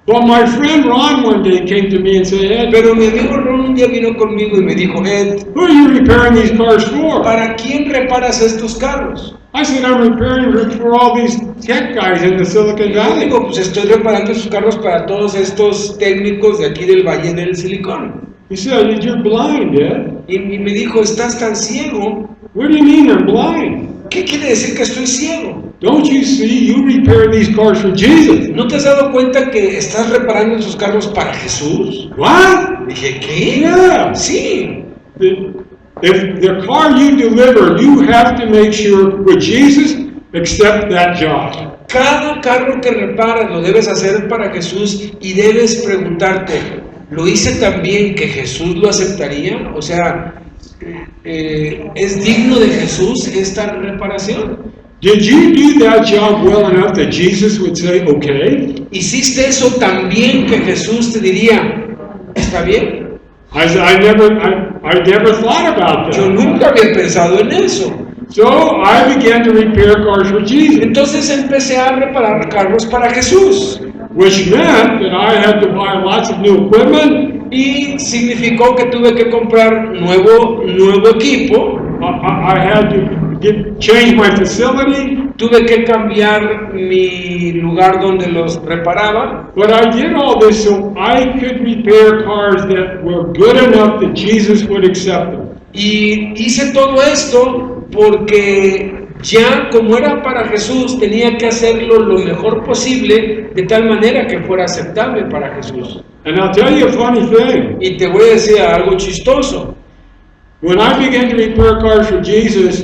[SPEAKER 2] But my friend Ron one day came to me and said, Ed,
[SPEAKER 3] pero mi amigo Ron un día vino conmigo y me dijo, Ed,
[SPEAKER 2] who are you repairing these cars for?
[SPEAKER 3] ¿para quién reparas estos carros?
[SPEAKER 2] I said, I'm repairing them for all these tech guys in the Silicon
[SPEAKER 3] Y yo
[SPEAKER 2] Valley.
[SPEAKER 3] digo, pues estoy reparando esos carros para todos estos técnicos de aquí del Valle del Silicón.
[SPEAKER 2] He said, you're blind, Ed.
[SPEAKER 3] Y me dijo, estás tan ciego.
[SPEAKER 2] What do you mean I'm blind?
[SPEAKER 3] ¿Qué quiere decir que estoy ciego?
[SPEAKER 2] Don't you see you repair these cars for Jesus?
[SPEAKER 3] ¿No te has dado cuenta que estás reparando esos carros para Jesús?
[SPEAKER 2] What?
[SPEAKER 3] Dije, ¿qué?
[SPEAKER 2] Yeah.
[SPEAKER 3] Sí.
[SPEAKER 2] If the car you deliver, you have to make sure with Jesus, accept that job.
[SPEAKER 3] Cada carro que reparas lo debes hacer para Jesús y debes preguntarte, ¿lo hice tan bien que Jesús lo aceptaría? O sea, ¿es digno de Jesús esta reparación?
[SPEAKER 2] Did you do that job well enough that Jesus would say, okay?
[SPEAKER 3] ¿Hiciste eso tan bien que Jesús te diría, está bien?
[SPEAKER 2] I never thought about
[SPEAKER 3] Yo
[SPEAKER 2] that.
[SPEAKER 3] nunca había pensado en eso.
[SPEAKER 2] So I began to repair cars for Jesus,
[SPEAKER 3] Entonces empecé a reparar carros para Jesús.
[SPEAKER 2] which meant that I had to buy lots of new equipment.
[SPEAKER 3] Y significó que tuve que comprar nuevo equipo,
[SPEAKER 2] I had to change my facility,
[SPEAKER 3] tuve que cambiar mi lugar donde los reparaba.
[SPEAKER 2] but I did all this so I could repair cars that were good enough that Jesus would accept them.
[SPEAKER 3] Y hice todo esto porque ya como era para Jesús tenía que hacerlo lo mejor posible de tal manera que fuera aceptable para Jesús.
[SPEAKER 2] And I'll tell you a funny thing.
[SPEAKER 3] Y te voy a decir algo chistoso.
[SPEAKER 2] When I began to repair cars for Jesus,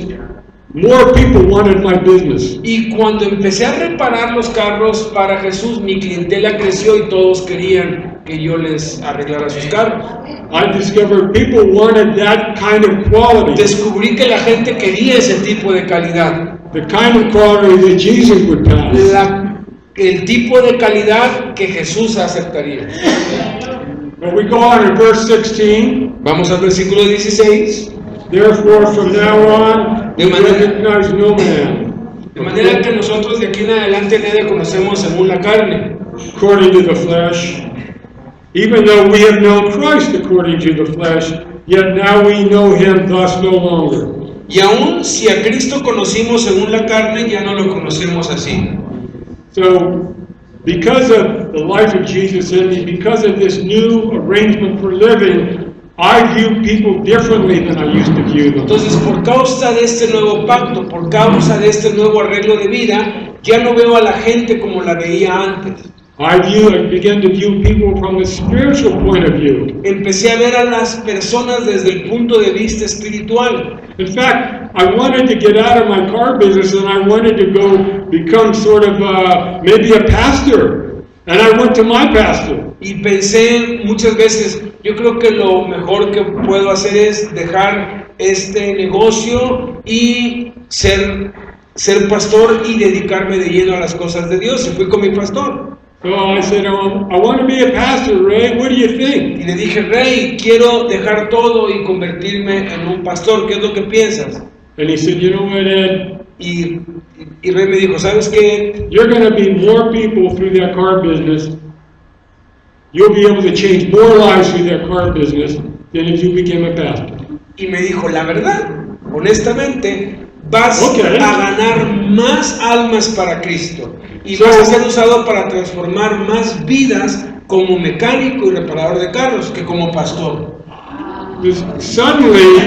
[SPEAKER 2] more people wanted my business.
[SPEAKER 3] Y cuando empecé a reparar los carros para Jesús, mi clientela creció y todos querían que yo les arreglara sus carros.
[SPEAKER 2] I discovered people wanted that kind of quality,
[SPEAKER 3] Descubrí que la gente quería ese tipo de calidad,
[SPEAKER 2] the kind of quality that Jesus would pass.
[SPEAKER 3] el tipo de calidad que Jesús aceptaría.
[SPEAKER 2] But we go on in verse 16.
[SPEAKER 3] Vamos al versículo 16.
[SPEAKER 2] Therefore, from now on,
[SPEAKER 3] De
[SPEAKER 2] we
[SPEAKER 3] manera-
[SPEAKER 2] recognize no man
[SPEAKER 3] De manera que nosotros de aquí en adelante nadie conocemos según la carne,
[SPEAKER 2] according to the flesh. Even though we have known Christ according to the flesh, yet now we know him thus no longer.
[SPEAKER 3] y aun si a Cristo conocimos según la carne, ya no lo conocemos así.
[SPEAKER 2] So, because of the life of Jesus in me, because of this new arrangement for living, I view people differently than I used to view them.
[SPEAKER 3] Entonces, por causa de este nuevo pacto, por causa de este nuevo arreglo de vida, ya no veo a la gente como la veía antes.
[SPEAKER 2] I began to view people from a spiritual point of view.
[SPEAKER 3] Empecé a ver a las personas desde el punto de vista espiritual.
[SPEAKER 2] In fact, I wanted to get out of my car business and I wanted to go become sort of maybe a pastor. And I went to my pastor.
[SPEAKER 3] Y pensé muchas veces, yo creo que lo mejor que puedo hacer es dejar este negocio y ser pastor y dedicarme de lleno a las cosas de Dios. Y fui con mi pastor.
[SPEAKER 2] So I said, I want to be a pastor, Ray. What do you think?
[SPEAKER 3] Y le dije, Ray, quiero dejar todo y convertirme en un pastor. ¿Qué es lo que piensas?
[SPEAKER 2] And he said, you know what, Ed?
[SPEAKER 3] Y Ray me dijo, ¿sabes qué?
[SPEAKER 2] You're going to be more people through that car business. You'll be able to change more lives through that car business than if you became a pastor.
[SPEAKER 3] Y me dijo, la verdad, honestamente, vas
[SPEAKER 2] Okay.
[SPEAKER 3] a ganar más almas para Cristo. Y vas a ser usado para transformar más vidas como mecánico y reparador de carros que como pastor.
[SPEAKER 2] Suddenly,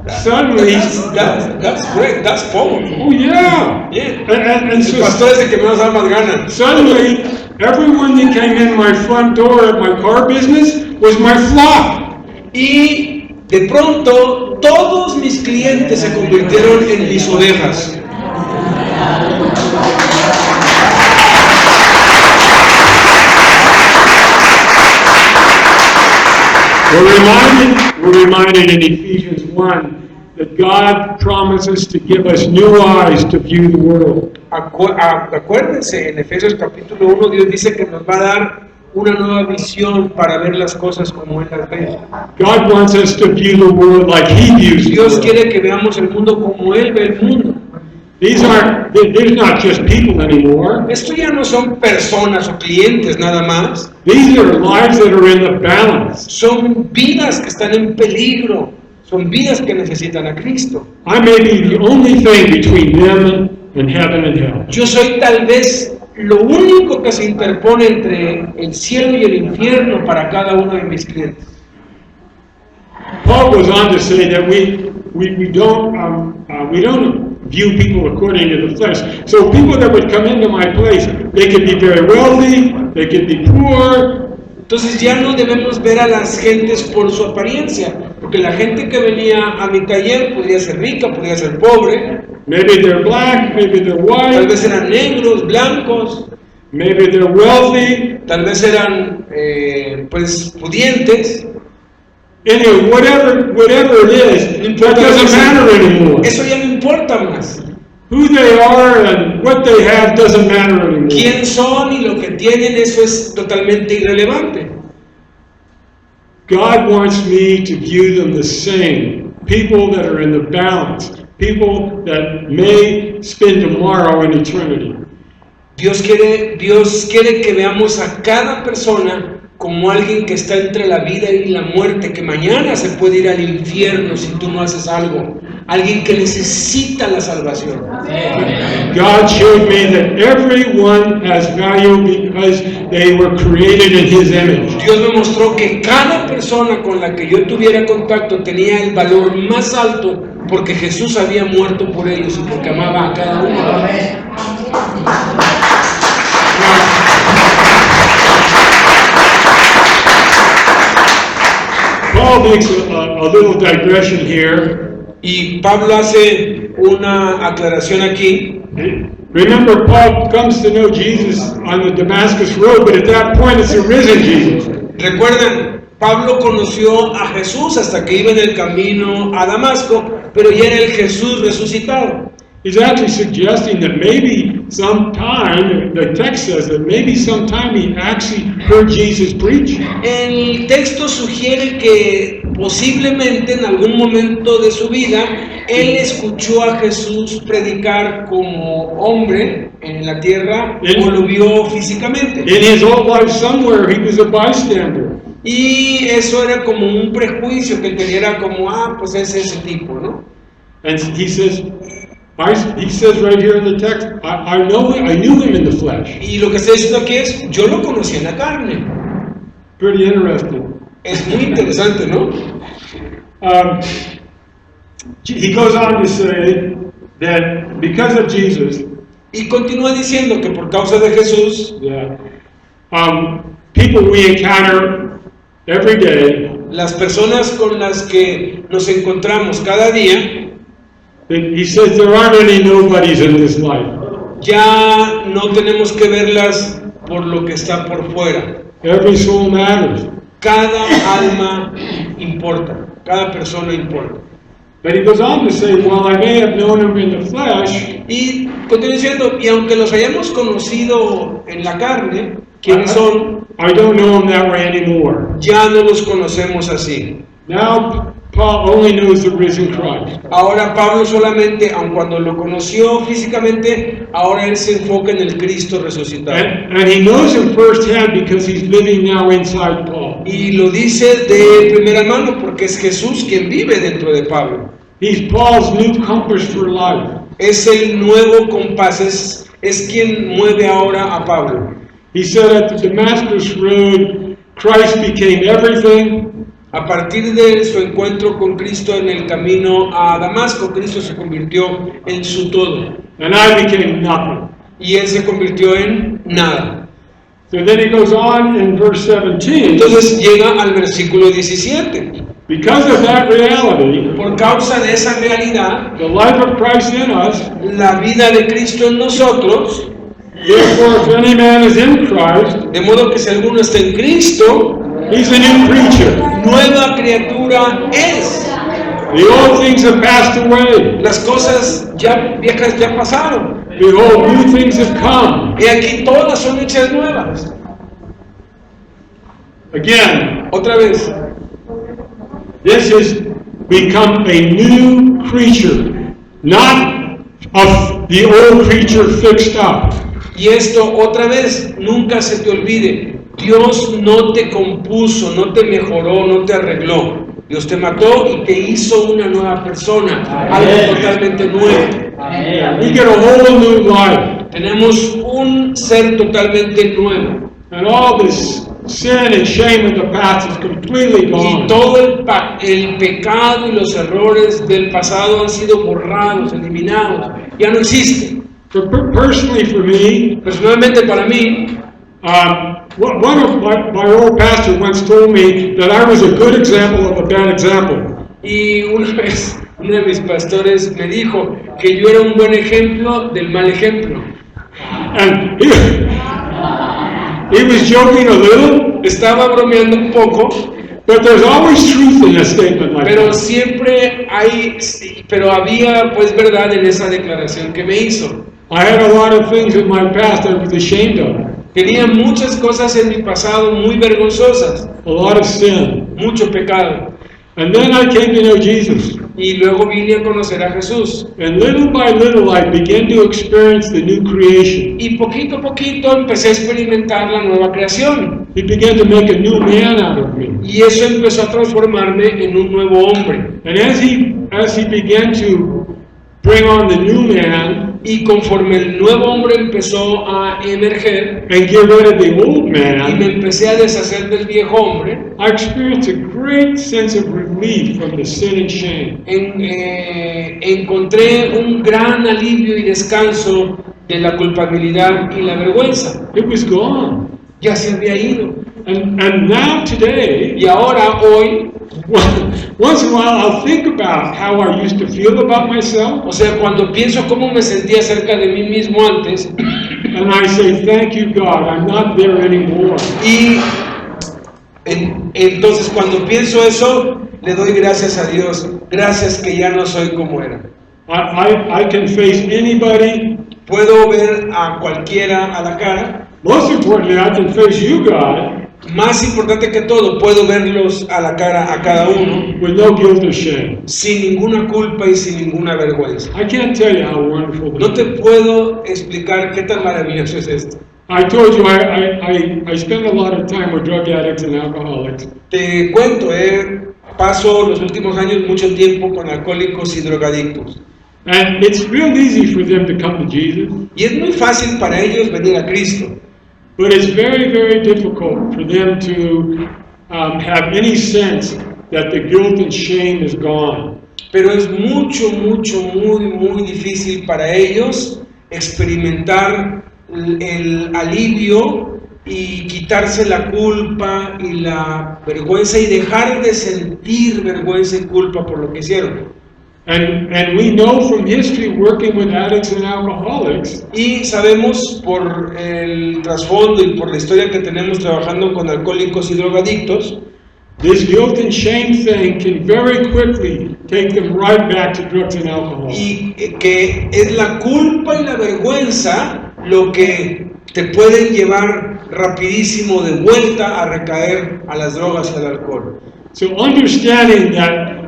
[SPEAKER 3] That's great, that's powerful.
[SPEAKER 2] oh yeah.
[SPEAKER 3] Yeah.
[SPEAKER 2] And
[SPEAKER 3] El
[SPEAKER 2] so
[SPEAKER 3] pastor es el que menos almas gana.
[SPEAKER 2] suddenly, everyone that came in my front door at my car business was my flock.
[SPEAKER 3] Y de pronto, todos mis clientes se convirtieron en mis ovejas.
[SPEAKER 2] We're reminded in Ephesians 1 that God promises to give us new eyes to view the world.
[SPEAKER 3] Acuérdense, en Efesios capítulo 1, Dios dice que nos va a dar una nueva visión para ver las cosas como Él las ve.
[SPEAKER 2] God wants us to view the world like He views the
[SPEAKER 3] Dios
[SPEAKER 2] world.
[SPEAKER 3] quiere que veamos el mundo como Él ve el mundo.
[SPEAKER 2] They're not just people anymore.
[SPEAKER 3] Esto ya no son personas o clientes nada más.
[SPEAKER 2] These are lives that are in the balance.
[SPEAKER 3] Son vidas que están en peligro. Son vidas que necesitan a Cristo.
[SPEAKER 2] I may be the only thing between them and heaven and hell.
[SPEAKER 3] Yo soy tal vez lo único que se interpone entre el cielo y el infierno para cada uno de mis clientes.
[SPEAKER 2] Paul goes on to say that we don't view people according to the flesh. So people that would come into my place, they could be very wealthy, they could be poor.
[SPEAKER 3] Entonces ya no debemos ver a las gentes por su apariencia, porque la gente que venía a mi taller podría ser rica, podría ser pobre,
[SPEAKER 2] Maybe they're black, maybe they're
[SPEAKER 3] tal
[SPEAKER 2] white,
[SPEAKER 3] vez eran negros, blancos,
[SPEAKER 2] maybe they're wealthy.
[SPEAKER 3] tal vez eran pues pudientes.
[SPEAKER 2] Anyway, whatever it is, that doesn't matter anymore.
[SPEAKER 3] Eso ya no importa más.
[SPEAKER 2] Who they are and what they have doesn't matter anymore.
[SPEAKER 3] Quién son y lo que tienen, eso es totalmente irrelevante.
[SPEAKER 2] God wants me to view them the same. People that are in the balance. People that may spend tomorrow in eternity.
[SPEAKER 3] Dios quiere que veamos a cada persona como alguien que está entre la vida y la muerte, que mañana se puede ir al infierno si tú no haces algo. Alguien que necesita la salvación.
[SPEAKER 2] God showed me that everyone has value because they were created in His image.
[SPEAKER 3] Dios me mostró que cada persona con la que yo tuviera contacto tenía el valor más alto porque Jesús había muerto por ellos y porque amaba a cada uno.
[SPEAKER 2] Paul makes a little digression here.
[SPEAKER 3] Y Pablo hace una aclaración aquí.
[SPEAKER 2] Remember, Paul comes to know Jesus on the Damascus Road, but at that point it's a risen Jesus.
[SPEAKER 3] Recuerdan, Pablo conoció a Jesús hasta que iba en el camino a Damasco, pero ya era el Jesús resucitado.
[SPEAKER 2] He's actually suggesting that maybe sometime, the text says that maybe sometime he actually heard Jesus preach.
[SPEAKER 3] El texto sugiere que posiblemente en algún momento de su vida él escuchó a Jesús predicar como hombre en la tierra o lo vio físicamente.
[SPEAKER 2] In his old life somewhere, he was a bystander.
[SPEAKER 3] Y eso era como un prejuicio que él tenía, era como, pues es ese tipo, ¿no?
[SPEAKER 2] And he says right here in the text, I knew him in the flesh.
[SPEAKER 3] Y lo que está diciendo aquí es, yo lo conocí en la carne.
[SPEAKER 2] Pretty interesting.
[SPEAKER 3] Es muy interesante, ¿no?
[SPEAKER 2] He goes on to say that because of Jesus,
[SPEAKER 3] Y continúa diciendo que por causa de Jesús,
[SPEAKER 2] people we encounter every day,
[SPEAKER 3] las personas con las que nos encontramos cada día,
[SPEAKER 2] he says there aren't any nobodies in this life.
[SPEAKER 3] ya no tenemos que verlas por lo que está por fuera.
[SPEAKER 2] Every soul matters.
[SPEAKER 3] Cada alma importa, cada persona importa.
[SPEAKER 2] But he goes on to say, while I may have known him in the flesh,
[SPEAKER 3] Y continúa diciendo, y aunque los hayamos conocido en la carne, ¿quiénes son?
[SPEAKER 2] I don't know him that way anymore.
[SPEAKER 3] Ya no los conocemos así.
[SPEAKER 2] Now Paul only knows the risen Christ.
[SPEAKER 3] Ahora Pablo solamente, aun cuando lo conoció físicamente, ahora él se enfoca en el Cristo resucitado.
[SPEAKER 2] And he knows him firsthand because he's living now inside Paul.
[SPEAKER 3] Y lo dice de primera mano porque es Jesús quien vive dentro de Pablo.
[SPEAKER 2] He's Paul's new compass for life.
[SPEAKER 3] Es el nuevo compás, es quien mueve ahora a Pablo.
[SPEAKER 2] He said at the Damascus Road, Christ became everything.
[SPEAKER 3] A partir de su encuentro con Cristo en el camino a Damasco, Cristo se convirtió en su todo.
[SPEAKER 2] And I became nothing.
[SPEAKER 3] Y él se convirtió en nada.
[SPEAKER 2] So then he goes on in verse 17.
[SPEAKER 3] Entonces llega al versículo 17.
[SPEAKER 2] Because of that reality,
[SPEAKER 3] Por causa de esa realidad,
[SPEAKER 2] the life of Christ in us,
[SPEAKER 3] la vida de Cristo en nosotros,
[SPEAKER 2] therefore if any man is in Christ,
[SPEAKER 3] de modo que si alguno está en Cristo,
[SPEAKER 2] he's a new creature.
[SPEAKER 3] nueva criatura es.
[SPEAKER 2] The old things have passed away.
[SPEAKER 3] Las cosas ya viejas ya pasaron.
[SPEAKER 2] Behold, new things have come.
[SPEAKER 3] Y aquí todas son hechas nuevas.
[SPEAKER 2] Again,
[SPEAKER 3] Otra vez,
[SPEAKER 2] this has become a new creature, not of the old creature fixed up.
[SPEAKER 3] y esto otra vez, nunca se te olvide. Dios no te compuso, no te mejoró, no te arregló. Dios te mató y te hizo una nueva persona, algo totalmente nuevo.
[SPEAKER 2] We get a whole new life.
[SPEAKER 3] Tenemos un ser totalmente nuevo.
[SPEAKER 2] And all this sin and shame of the past is completely
[SPEAKER 3] Y
[SPEAKER 2] gone.
[SPEAKER 3] todo el pecado y los errores del pasado han sido borrados, eliminados. Ya no existen.
[SPEAKER 2] Personally for me,
[SPEAKER 3] Personalmente para mí,
[SPEAKER 2] one of my old pastor once told me that I was a good example of a bad example.
[SPEAKER 3] y una vez uno de mis pastores me dijo que yo era un buen ejemplo del mal ejemplo.
[SPEAKER 2] And he was joking a little,
[SPEAKER 3] Estaba bromeando un poco,
[SPEAKER 2] but there's always truth in a statement like
[SPEAKER 3] pero
[SPEAKER 2] that.
[SPEAKER 3] siempre había pues verdad en esa declaración que me hizo.
[SPEAKER 2] I had a lot of things in my past I was ashamed of.
[SPEAKER 3] Tenía muchas cosas en mi pasado muy vergonzosas,
[SPEAKER 2] A lot of sin.
[SPEAKER 3] mucho pecado.
[SPEAKER 2] And then I came to know Jesus.
[SPEAKER 3] Y luego vine a conocer a Jesús.
[SPEAKER 2] And little by little I began to experience the new creation.
[SPEAKER 3] Y poquito a poquito empecé a experimentar la nueva creación.
[SPEAKER 2] He began to make a new man out of me.
[SPEAKER 3] Y eso empezó a transformarme en un nuevo hombre.
[SPEAKER 2] And as he began to bring on the new man
[SPEAKER 3] Y conforme el nuevo hombre empezó a emerger
[SPEAKER 2] and get rid of the old
[SPEAKER 3] y me
[SPEAKER 2] man,
[SPEAKER 3] empecé a deshacer del viejo hombre,
[SPEAKER 2] I experienced a great sense of relief from the sin and shame.
[SPEAKER 3] encontré un gran alivio y descanso de la culpabilidad y la vergüenza.
[SPEAKER 2] It was gone.
[SPEAKER 3] Ya se había ido.
[SPEAKER 2] And now today,
[SPEAKER 3] Y ahora, hoy,
[SPEAKER 2] once in a while I'll think about how I used to feel about myself,
[SPEAKER 3] o sea, cuando pienso cómo me sentía acerca de mí mismo antes,
[SPEAKER 2] and I say, thank you God, I'm not there anymore.
[SPEAKER 3] y entonces cuando pienso eso, le doy gracias a Dios, gracias que ya no soy como era.
[SPEAKER 2] I can face anybody.
[SPEAKER 3] Puedo ver a cualquiera a la cara.
[SPEAKER 2] Most importantly, I can face you, God,
[SPEAKER 3] Más importante que todo, puedo verlos a la cara a cada uno
[SPEAKER 2] with no guilt or shame.
[SPEAKER 3] sin ninguna culpa y sin ninguna vergüenza.
[SPEAKER 2] I can't tell you how wonderful
[SPEAKER 3] No
[SPEAKER 2] this
[SPEAKER 3] te
[SPEAKER 2] is.
[SPEAKER 3] puedo explicar qué tan maravilloso es esto.
[SPEAKER 2] I told you I spend a lot of time with drug addicts and alcoholics.
[SPEAKER 3] Te cuento, paso los últimos años mucho tiempo con alcohólicos y drogadictos.
[SPEAKER 2] And it's real easy for them to come to Jesus,
[SPEAKER 3] Y es muy fácil para ellos venir a Cristo,
[SPEAKER 2] but it's very, very difficult for them to have any sense that the guilt and shame is gone.
[SPEAKER 3] Pero es muy difícil para ellos experimentar el alivio y quitarse la culpa y la vergüenza y dejar de sentir vergüenza y culpa por lo que hicieron.
[SPEAKER 2] And we know from history working with addicts and alcoholics
[SPEAKER 3] Y sabemos por el trasfondo y por la historia que tenemos trabajando con alcohólicos y drogadictos,
[SPEAKER 2] this guilt and shame thing can very quickly take them right back to drugs and alcohol.
[SPEAKER 3] y que es la culpa y la vergüenza lo que te pueden llevar rapidísimo de vuelta a recaer a las drogas y al alcohol.
[SPEAKER 2] So understanding that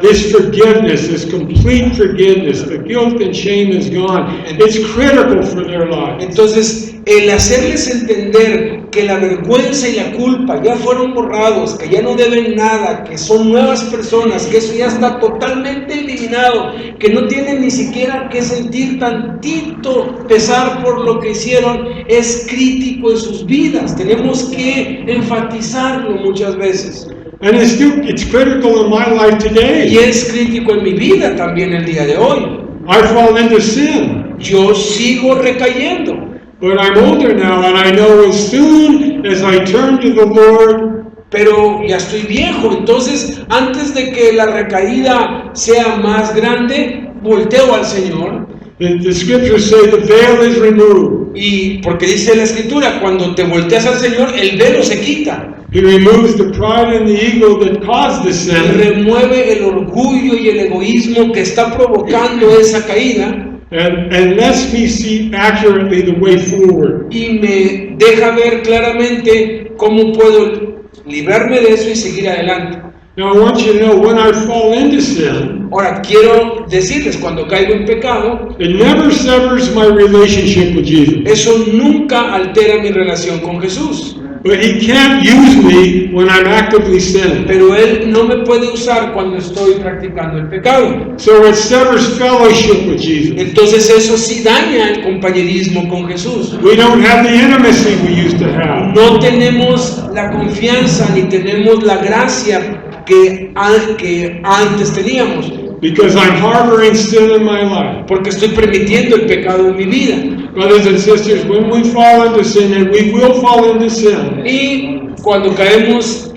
[SPEAKER 2] this forgiveness, this complete forgiveness, the guilt and shame is gone, it's critical for their lives.
[SPEAKER 3] Entonces, el hacerles entender que la vergüenza y la culpa ya fueron borrados, que ya no deben nada, que son nuevas personas, que eso ya está totalmente eliminado, que no tienen ni siquiera que sentir tantito pesar por lo que hicieron, es crítico en sus vidas. Tenemos que enfatizarlo muchas veces.
[SPEAKER 2] And it's critical in my life
[SPEAKER 3] Y
[SPEAKER 2] today.
[SPEAKER 3] es crítico en mi vida también el día de hoy.
[SPEAKER 2] I fall into sin,
[SPEAKER 3] Yo sigo recayendo.
[SPEAKER 2] but I'm older now, and I know as soon as I turn to the Lord,
[SPEAKER 3] Pero ya estoy viejo, entonces antes de que la recaída sea más grande, volteo al Señor.
[SPEAKER 2] the scriptures say the veil is removed.
[SPEAKER 3] Y porque dice la Escritura, cuando te volteas al Señor, el velo se quita.
[SPEAKER 2] He removes the pride and the ego that caused the sin,
[SPEAKER 3] Remueve el orgullo y el egoísmo que está provocando esa caída
[SPEAKER 2] and lets me see accurately the way forward.
[SPEAKER 3] y me deja ver claramente cómo puedo librarme de eso y seguir adelante.
[SPEAKER 2] Now I want you to know, when I fall into sin,
[SPEAKER 3] Ahora, quiero decirles, cuando caigo en pecado,
[SPEAKER 2] it never severs my relationship with Jesus.
[SPEAKER 3] eso nunca altera mi relación con Jesús.
[SPEAKER 2] But he can't use me when I'm actively sinning.
[SPEAKER 3] Pero Él no me puede usar cuando estoy practicando el pecado.
[SPEAKER 2] So it severs fellowship with Jesus.
[SPEAKER 3] Entonces eso sí daña el compañerismo con Jesús.
[SPEAKER 2] We don't have the intimacy we used to have.
[SPEAKER 3] No tenemos la confianza ni tenemos la gracia que antes teníamos.
[SPEAKER 2] Because I'm harboring sin in my life.
[SPEAKER 3] Porque estoy permitiendo el pecado en mi vida.
[SPEAKER 2] Brothers and sisters, when we fall into sin, and we will fall into sin,
[SPEAKER 3] Y cuando caemos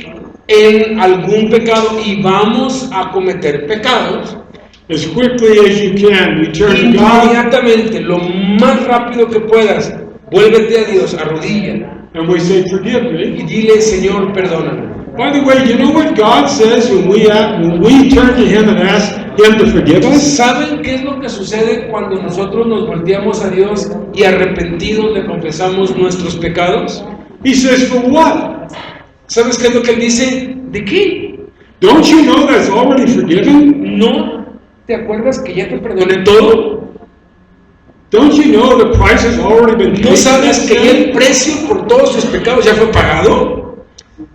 [SPEAKER 3] en algún pecado y vamos a cometer pecados,
[SPEAKER 2] as quickly as you can, return to God,
[SPEAKER 3] inmediatamente, lo más rápido que puedas, vuélvete a Dios, arrodilla
[SPEAKER 2] and we say, forgive
[SPEAKER 3] y
[SPEAKER 2] me.
[SPEAKER 3] dile, Señor, perdóname.
[SPEAKER 2] By the way, you know what God says when we turn to Him and ask Him to forgive us?
[SPEAKER 3] ¿Saben qué es lo que sucede cuando nosotros nos volteamos a Dios y arrepentidos le confesamos nuestros pecados?
[SPEAKER 2] He says, for what?
[SPEAKER 3] ¿Sabes qué es lo que Él dice? ¿De qué?
[SPEAKER 2] Don't you know that's already forgiven?
[SPEAKER 3] ¿No te acuerdas que ya te perdoné todo?
[SPEAKER 2] Don't you know the price has already been paid?
[SPEAKER 3] ¿No sabes que ya el precio por todos tus pecados ya fue pagado?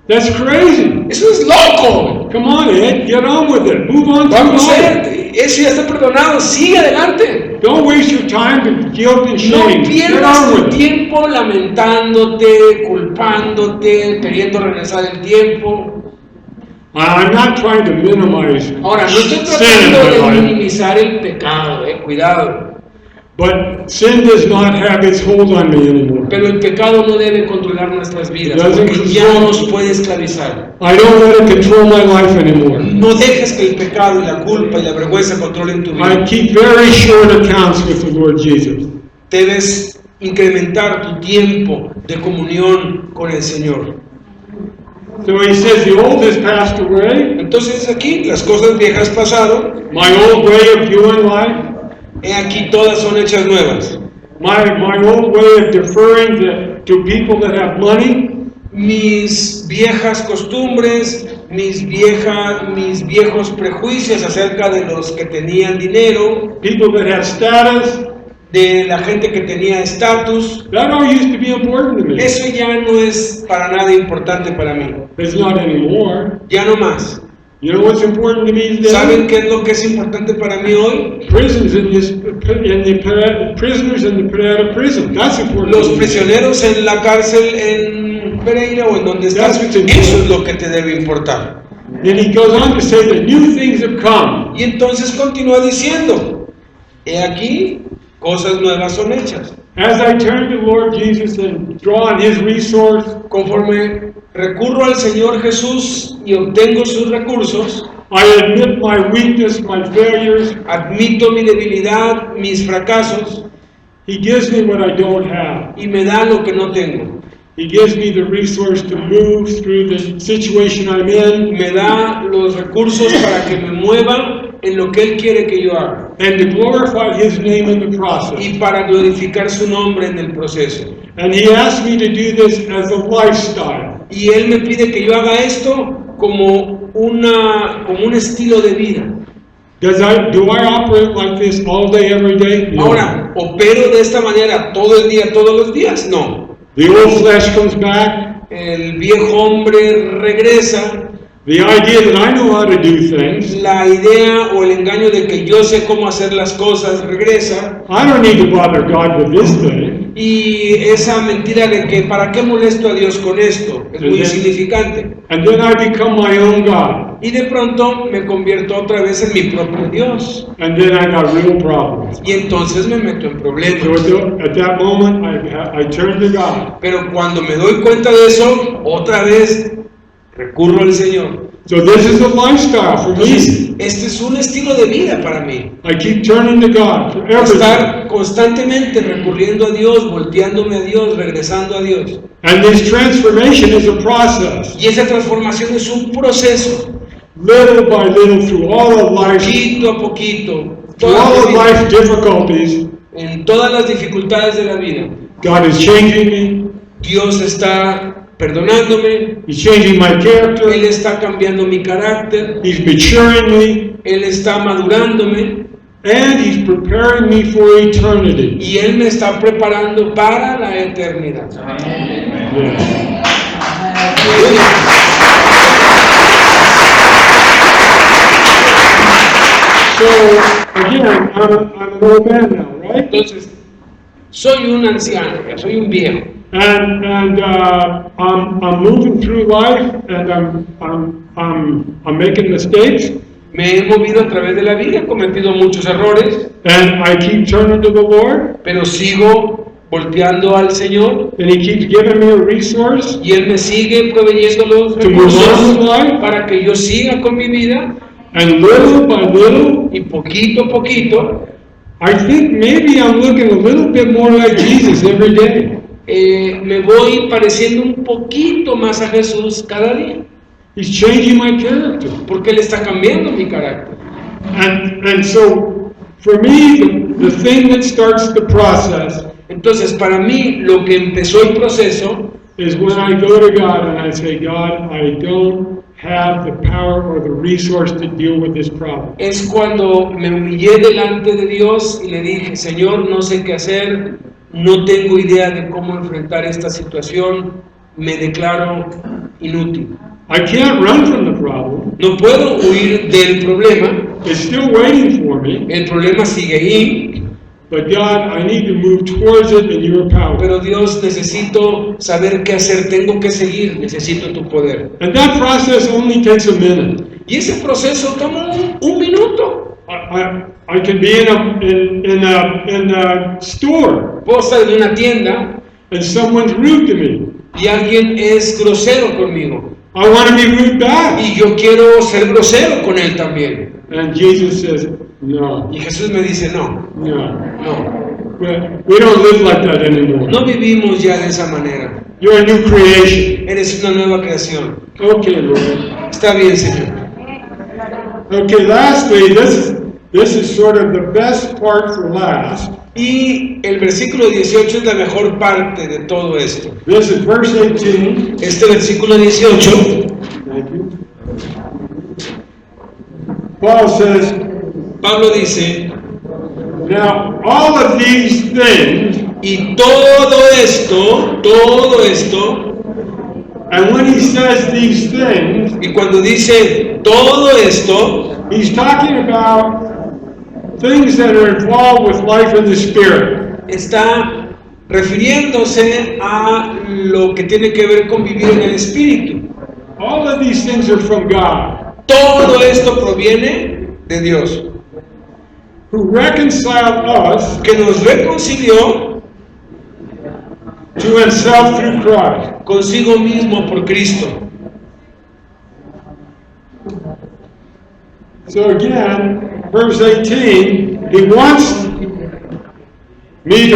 [SPEAKER 2] That's crazy.
[SPEAKER 3] ¡Eso es loco!
[SPEAKER 2] Come on, Ed, get on with it. Move on to
[SPEAKER 3] Vamos a
[SPEAKER 2] life.
[SPEAKER 3] ver, eso ya está perdonado, sigue adelante.
[SPEAKER 2] Don't waste your time to guilt and
[SPEAKER 3] No
[SPEAKER 2] shame. Get
[SPEAKER 3] pierdas
[SPEAKER 2] on
[SPEAKER 3] tu
[SPEAKER 2] with it.
[SPEAKER 3] tiempo lamentándote, culpándote, queriendo regresar el tiempo.
[SPEAKER 2] I'm not trying to minimize
[SPEAKER 3] Ahora, no estoy
[SPEAKER 2] sin in
[SPEAKER 3] tratando
[SPEAKER 2] my
[SPEAKER 3] de
[SPEAKER 2] life,
[SPEAKER 3] minimizar el pecado, cuidado.
[SPEAKER 2] but sin does not have its hold on me anymore.
[SPEAKER 3] Pero el pecado no debe controlar nuestras vidas,
[SPEAKER 2] Doesn't
[SPEAKER 3] porque ya
[SPEAKER 2] control-
[SPEAKER 3] nos puede esclavizar.
[SPEAKER 2] I don't let it control my life anymore.
[SPEAKER 3] No dejes que el pecado y la culpa y la vergüenza controlen tu
[SPEAKER 2] I
[SPEAKER 3] vida.
[SPEAKER 2] keep very short accounts with the Lord Jesus.
[SPEAKER 3] Debes incrementar tu tiempo de comunión con el Señor.
[SPEAKER 2] So he says, the old has passed away.
[SPEAKER 3] Entonces aquí las cosas viejas pasaron,
[SPEAKER 2] My old way of doing life,
[SPEAKER 3] he aquí todas son hechas nuevas.
[SPEAKER 2] my old way of deferring to people that have money,
[SPEAKER 3] Mis viejas costumbres, mis viejos prejuicios acerca de los que tenían dinero,
[SPEAKER 2] people that have status,
[SPEAKER 3] de la gente que tenía estatus,
[SPEAKER 2] that all used to be important to me.
[SPEAKER 3] eso ya no es para nada importante para mí.
[SPEAKER 2] It's not anymore.
[SPEAKER 3] Ya no más.
[SPEAKER 2] You know what's important to me today?
[SPEAKER 3] ¿Saben qué es lo que es importante para mí hoy?
[SPEAKER 2] Prisons prisoners in the Parada prison. That's important.
[SPEAKER 3] Los
[SPEAKER 2] to me.
[SPEAKER 3] prisioneros en la cárcel en Pereira o en donde estás,
[SPEAKER 2] That's what
[SPEAKER 3] eso es lo que te debe importar.
[SPEAKER 2] Then he goes on to say that new things have come.
[SPEAKER 3] Y entonces continúa diciendo, he aquí, cosas nuevas son hechas.
[SPEAKER 2] As I turn to Lord Jesus and draw on his resource,
[SPEAKER 3] Conforme recurro al Señor Jesús y obtengo sus recursos,
[SPEAKER 2] I admit my weakness, my failures.
[SPEAKER 3] admito mi debilidad, mis fracasos,
[SPEAKER 2] He gives me what I don't have.
[SPEAKER 3] y me da lo que no tengo.
[SPEAKER 2] He gives me the resource to move through the situation I'm in
[SPEAKER 3] Me da los recursos para que me mueva en lo que Él quiere que yo haga
[SPEAKER 2] and to glorify his name in the process.
[SPEAKER 3] y para glorificar su nombre en el proceso.
[SPEAKER 2] And he asks me to do this as a lifestyle.
[SPEAKER 3] Y Él me pide que yo haga esto como un estilo de vida.
[SPEAKER 2] Do I operate like this all day, every day? No.
[SPEAKER 3] Ahora, ¿opero de esta manera todo el día, todos los días? No.
[SPEAKER 2] The old flesh comes back.
[SPEAKER 3] El viejo hombre regresa.
[SPEAKER 2] The idea that I know how to do things.
[SPEAKER 3] La idea o el engaño de que yo sé cómo hacer las cosas regresa.
[SPEAKER 2] I don't need to bother God with this thing.
[SPEAKER 3] Y esa mentira de que ¿para qué molesto a Dios con esto? Es muy insignificante.
[SPEAKER 2] And then I become my own God.
[SPEAKER 3] Y de pronto me convierto otra vez en mi propio Dios.
[SPEAKER 2] And then I got real problems.
[SPEAKER 3] Y entonces me meto en
[SPEAKER 2] So
[SPEAKER 3] problemas.
[SPEAKER 2] at that moment, I turn to God.
[SPEAKER 3] Pero cuando me doy cuenta de eso, otra vez recurro al Señor.
[SPEAKER 2] So this is a lifestyle for
[SPEAKER 3] Entonces,
[SPEAKER 2] me.
[SPEAKER 3] este es un estilo de vida para mí.
[SPEAKER 2] I keep turning to God for everything.
[SPEAKER 3] Estar constantemente recurriendo a Dios, volteándome a Dios, regresando a Dios.
[SPEAKER 2] And this transformation is a process.
[SPEAKER 3] Y esa transformación es un proceso,
[SPEAKER 2] Little by little, through all of life,
[SPEAKER 3] poquito a poquito,
[SPEAKER 2] through all of life difficulties,
[SPEAKER 3] en todas las dificultades de la vida.
[SPEAKER 2] God is changing me.
[SPEAKER 3] Dios está perdonándome,
[SPEAKER 2] He's changing my
[SPEAKER 3] Él
[SPEAKER 2] character.
[SPEAKER 3] está cambiando mi carácter,
[SPEAKER 2] He's maturing me.
[SPEAKER 3] Él está madurándome
[SPEAKER 2] And He's preparing me for eternity.
[SPEAKER 3] y Él me está preparando para la eternidad.
[SPEAKER 2] Yes. So, again, I'm an old man now, right?
[SPEAKER 3] Entonces, soy un anciano, ya soy un viejo.
[SPEAKER 2] And I'm moving through life, and I'm making mistakes,
[SPEAKER 3] Me he movido a través de la vida, he cometido muchos errores,
[SPEAKER 2] and I keep turning to the Lord,
[SPEAKER 3] pero sigo volteando al Señor
[SPEAKER 2] and He keeps giving me a resource
[SPEAKER 3] y Él me sigue proveyendo los
[SPEAKER 2] to move on
[SPEAKER 3] recursos
[SPEAKER 2] in life,
[SPEAKER 3] para que yo siga con mi vida
[SPEAKER 2] and little by little,
[SPEAKER 3] y poquito a poquito
[SPEAKER 2] I think maybe I'm looking a little bit more like Jesus every day.
[SPEAKER 3] me voy pareciendo un poquito más a Jesús cada día,
[SPEAKER 2] He's changing my character.
[SPEAKER 3] porque Él está cambiando mi carácter.
[SPEAKER 2] And so, for me, the thing that starts the process
[SPEAKER 3] Entonces, para mí, lo que empezó el proceso
[SPEAKER 2] is when I go to God and I say, God, I don't have the power or the resource to deal with this problem.
[SPEAKER 3] es cuando me humillé delante de Dios y le dije, Señor, no sé qué hacer, no tengo idea de cómo enfrentar esta situación, me declaro inútil.
[SPEAKER 2] I can't run from the problem.
[SPEAKER 3] No puedo huir del problema,
[SPEAKER 2] It's still waiting for me.
[SPEAKER 3] el problema sigue ahí,
[SPEAKER 2] But God, I need to move towards it in your power.
[SPEAKER 3] pero Dios, necesito saber qué hacer, tengo que seguir, necesito tu poder.
[SPEAKER 2] And that process only takes a minute.
[SPEAKER 3] Y ese proceso toma un minuto.
[SPEAKER 2] I can be in a store
[SPEAKER 3] Puedo estar en una tienda
[SPEAKER 2] and someone's rude to me.
[SPEAKER 3] y alguien es grosero conmigo
[SPEAKER 2] I want to be rude back.
[SPEAKER 3] y yo quiero ser grosero con él también.
[SPEAKER 2] And Jesus says, no,
[SPEAKER 3] Y Jesús me dice, no,
[SPEAKER 2] no.
[SPEAKER 3] no,
[SPEAKER 2] We don't live like that anymore.
[SPEAKER 3] no vivimos ya de esa manera.
[SPEAKER 2] You're a new creation.
[SPEAKER 3] Eres una nueva creación.
[SPEAKER 2] Okay, Lord.
[SPEAKER 3] Está bien, Señor.
[SPEAKER 2] Okay, lastly, this is sort of the best part for last.
[SPEAKER 3] Y el versículo 18 es la mejor parte de todo esto.
[SPEAKER 2] This is verse 18.
[SPEAKER 3] Este versículo 18,
[SPEAKER 2] Thank you. Paul says,
[SPEAKER 3] Pablo dice,
[SPEAKER 2] now all of these things,
[SPEAKER 3] y todo esto,
[SPEAKER 2] and when he says these things,
[SPEAKER 3] y cuando dice todo esto,
[SPEAKER 2] he's talking about things that are involved with life in the Spirit.
[SPEAKER 3] está refiriéndose a lo que tiene que ver con vivir en el Espíritu.
[SPEAKER 2] All of these things are from God,
[SPEAKER 3] Todo esto proviene de Dios,
[SPEAKER 2] who reconciled us
[SPEAKER 3] que nos reconcilió
[SPEAKER 2] to himself through Christ.
[SPEAKER 3] consigo mismo por Cristo.
[SPEAKER 2] So again, verse 18, he wants me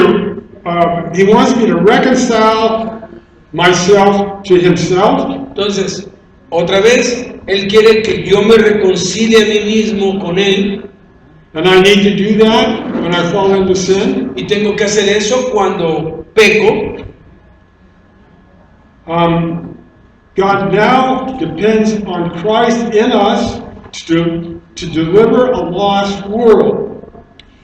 [SPEAKER 2] to reconcile myself to himself,
[SPEAKER 3] Entonces, otra vez, Él quiere que yo me reconcilie a mí mismo con Él,
[SPEAKER 2] and I need to do that when I fall into sin.
[SPEAKER 3] y tengo que hacer eso cuando peco.
[SPEAKER 2] God now depends on Christ in us to deliver a lost world.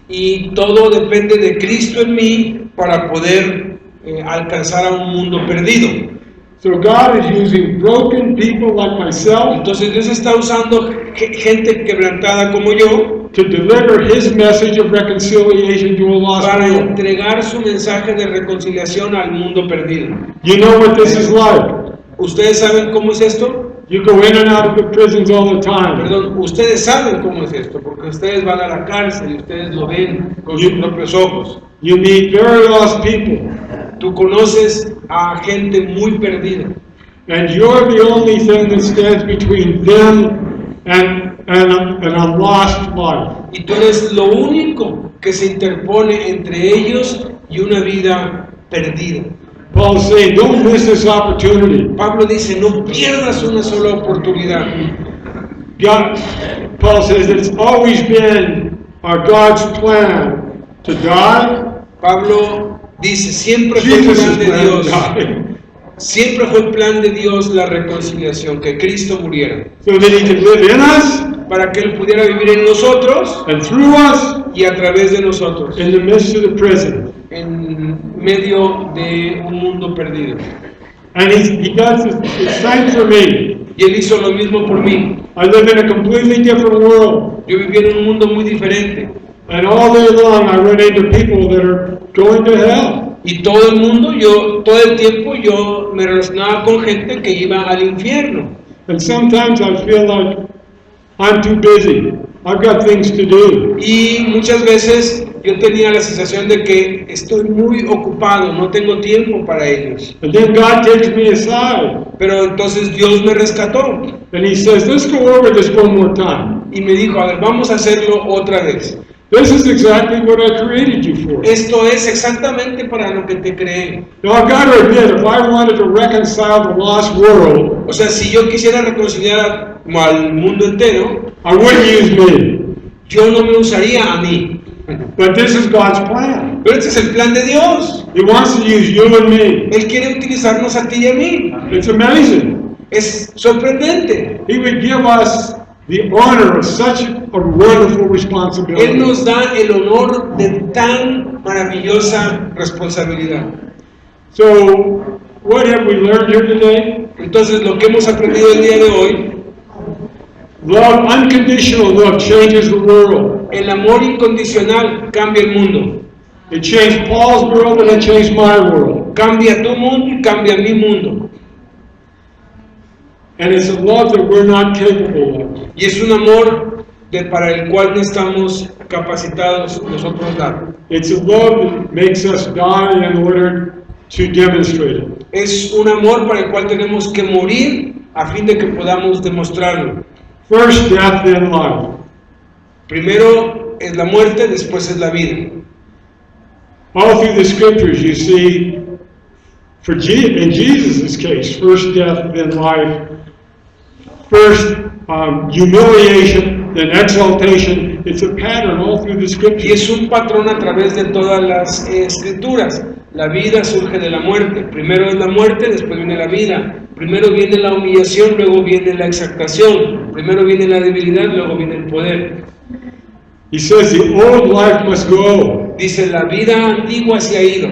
[SPEAKER 3] Y todo depende de Cristo en mí para poder alcanzar a un mundo perdido.
[SPEAKER 2] So God is using broken people like myself
[SPEAKER 3] Entonces Dios está usando gente quebrantada como yo
[SPEAKER 2] to deliver his message of reconciliation to a lost
[SPEAKER 3] para
[SPEAKER 2] world.
[SPEAKER 3] entregar su mensaje de reconciliación al mundo perdido.
[SPEAKER 2] You know what this is like.
[SPEAKER 3] ¿Ustedes saben cómo es esto?
[SPEAKER 2] You go in and out of the prisons all the time.
[SPEAKER 3] Perdón, ustedes saben cómo es esto, porque ustedes van a la cárcel y ustedes lo ven con sus propios ojos.
[SPEAKER 2] You meet very lost people,
[SPEAKER 3] Tú conoces a gente muy perdida
[SPEAKER 2] and you're the only thing that stands between them and a lost life.
[SPEAKER 3] y tú eres lo único que se interpone entre ellos y una vida perdida.
[SPEAKER 2] Paul's saying, don't miss this opportunity.
[SPEAKER 3] Pablo dice, no pierdas una sola oportunidad.
[SPEAKER 2] Paul says that it's always been God's plan to die.
[SPEAKER 3] Pablo dice, siempre fue el
[SPEAKER 2] Jesus'
[SPEAKER 3] plan de
[SPEAKER 2] plan to
[SPEAKER 3] Dios,
[SPEAKER 2] die.
[SPEAKER 3] siempre fue el plan de Dios la reconciliación, que Cristo muriera,
[SPEAKER 2] So that he can live in us
[SPEAKER 3] para que Él pudiera vivir en nosotros
[SPEAKER 2] and through us
[SPEAKER 3] y a través de nosotros,
[SPEAKER 2] in the midst of the prison.
[SPEAKER 3] en medio de un mundo perdido.
[SPEAKER 2] And he does the same for me.
[SPEAKER 3] Y Él hizo lo mismo por mí.
[SPEAKER 2] I live in a completely different world.
[SPEAKER 3] Yo vivía en un mundo muy diferente.
[SPEAKER 2] And all day long I run into people that are going to hell.
[SPEAKER 3] Y todo el tiempo yo me relacionaba con gente que iba al infierno.
[SPEAKER 2] And sometimes I feel like I'm too busy. I've got things to do.
[SPEAKER 3] Y muchas veces yo tenía la sensación de que estoy muy ocupado, no tengo tiempo para ellos.
[SPEAKER 2] And then God takes me aside
[SPEAKER 3] Pero entonces Dios me rescató
[SPEAKER 2] and he says, let's go over this one more time.
[SPEAKER 3] y me dijo, a ver, vamos a hacerlo otra vez.
[SPEAKER 2] This is exactly what I created you for.
[SPEAKER 3] Esto es exactamente para lo que te creé.
[SPEAKER 2] Now I've got to admit, if I wanted to reconcile the lost world,
[SPEAKER 3] O sea, si yo quisiera reconciliar al mundo entero,
[SPEAKER 2] I wouldn't use me.
[SPEAKER 3] yo no me usaría a mí.
[SPEAKER 2] But this is God's plan.
[SPEAKER 3] Pero este es el plan de Dios.
[SPEAKER 2] He wants to use you and me.
[SPEAKER 3] Él quiere utilizarnos a ti y a mí.
[SPEAKER 2] It's amazing.
[SPEAKER 3] Es sorprendente.
[SPEAKER 2] He would give us the honor of such a wonderful
[SPEAKER 3] Él
[SPEAKER 2] responsibility.
[SPEAKER 3] nos da el honor de tan maravillosa responsabilidad.
[SPEAKER 2] So, what have we learned here today?
[SPEAKER 3] Entonces, lo que hemos aprendido el día de hoy,
[SPEAKER 2] Love, unconditional love, changes the world.
[SPEAKER 3] el amor incondicional cambia el mundo.
[SPEAKER 2] It changed Paul's world and it changed my world.
[SPEAKER 3] Cambia tu mundo y cambia mi mundo.
[SPEAKER 2] And it's a love that we're not capable of.
[SPEAKER 3] Y es un amor para el cual no estamos capacitados nosotros dar.
[SPEAKER 2] It's a love that makes us die in order to demonstrate it.
[SPEAKER 3] Es un amor para el cual tenemos que morir a fin de que podamos demostrarlo.
[SPEAKER 2] First, death, then life.
[SPEAKER 3] Primero es la muerte, después es la vida.
[SPEAKER 2] All through the scriptures you see, in Jesus' case, first death, then life. First humiliation, then exaltation. It's a pattern all through the
[SPEAKER 3] Y
[SPEAKER 2] scriptures.
[SPEAKER 3] es un patrón a través de todas las escrituras. La vida surge de la muerte. Primero es la muerte, después viene la vida. Primero viene la humillación, luego viene la exaltación. Primero viene la debilidad, luego viene el poder.
[SPEAKER 2] He says the old life must go.
[SPEAKER 3] Dice, la vida antigua se ha ido.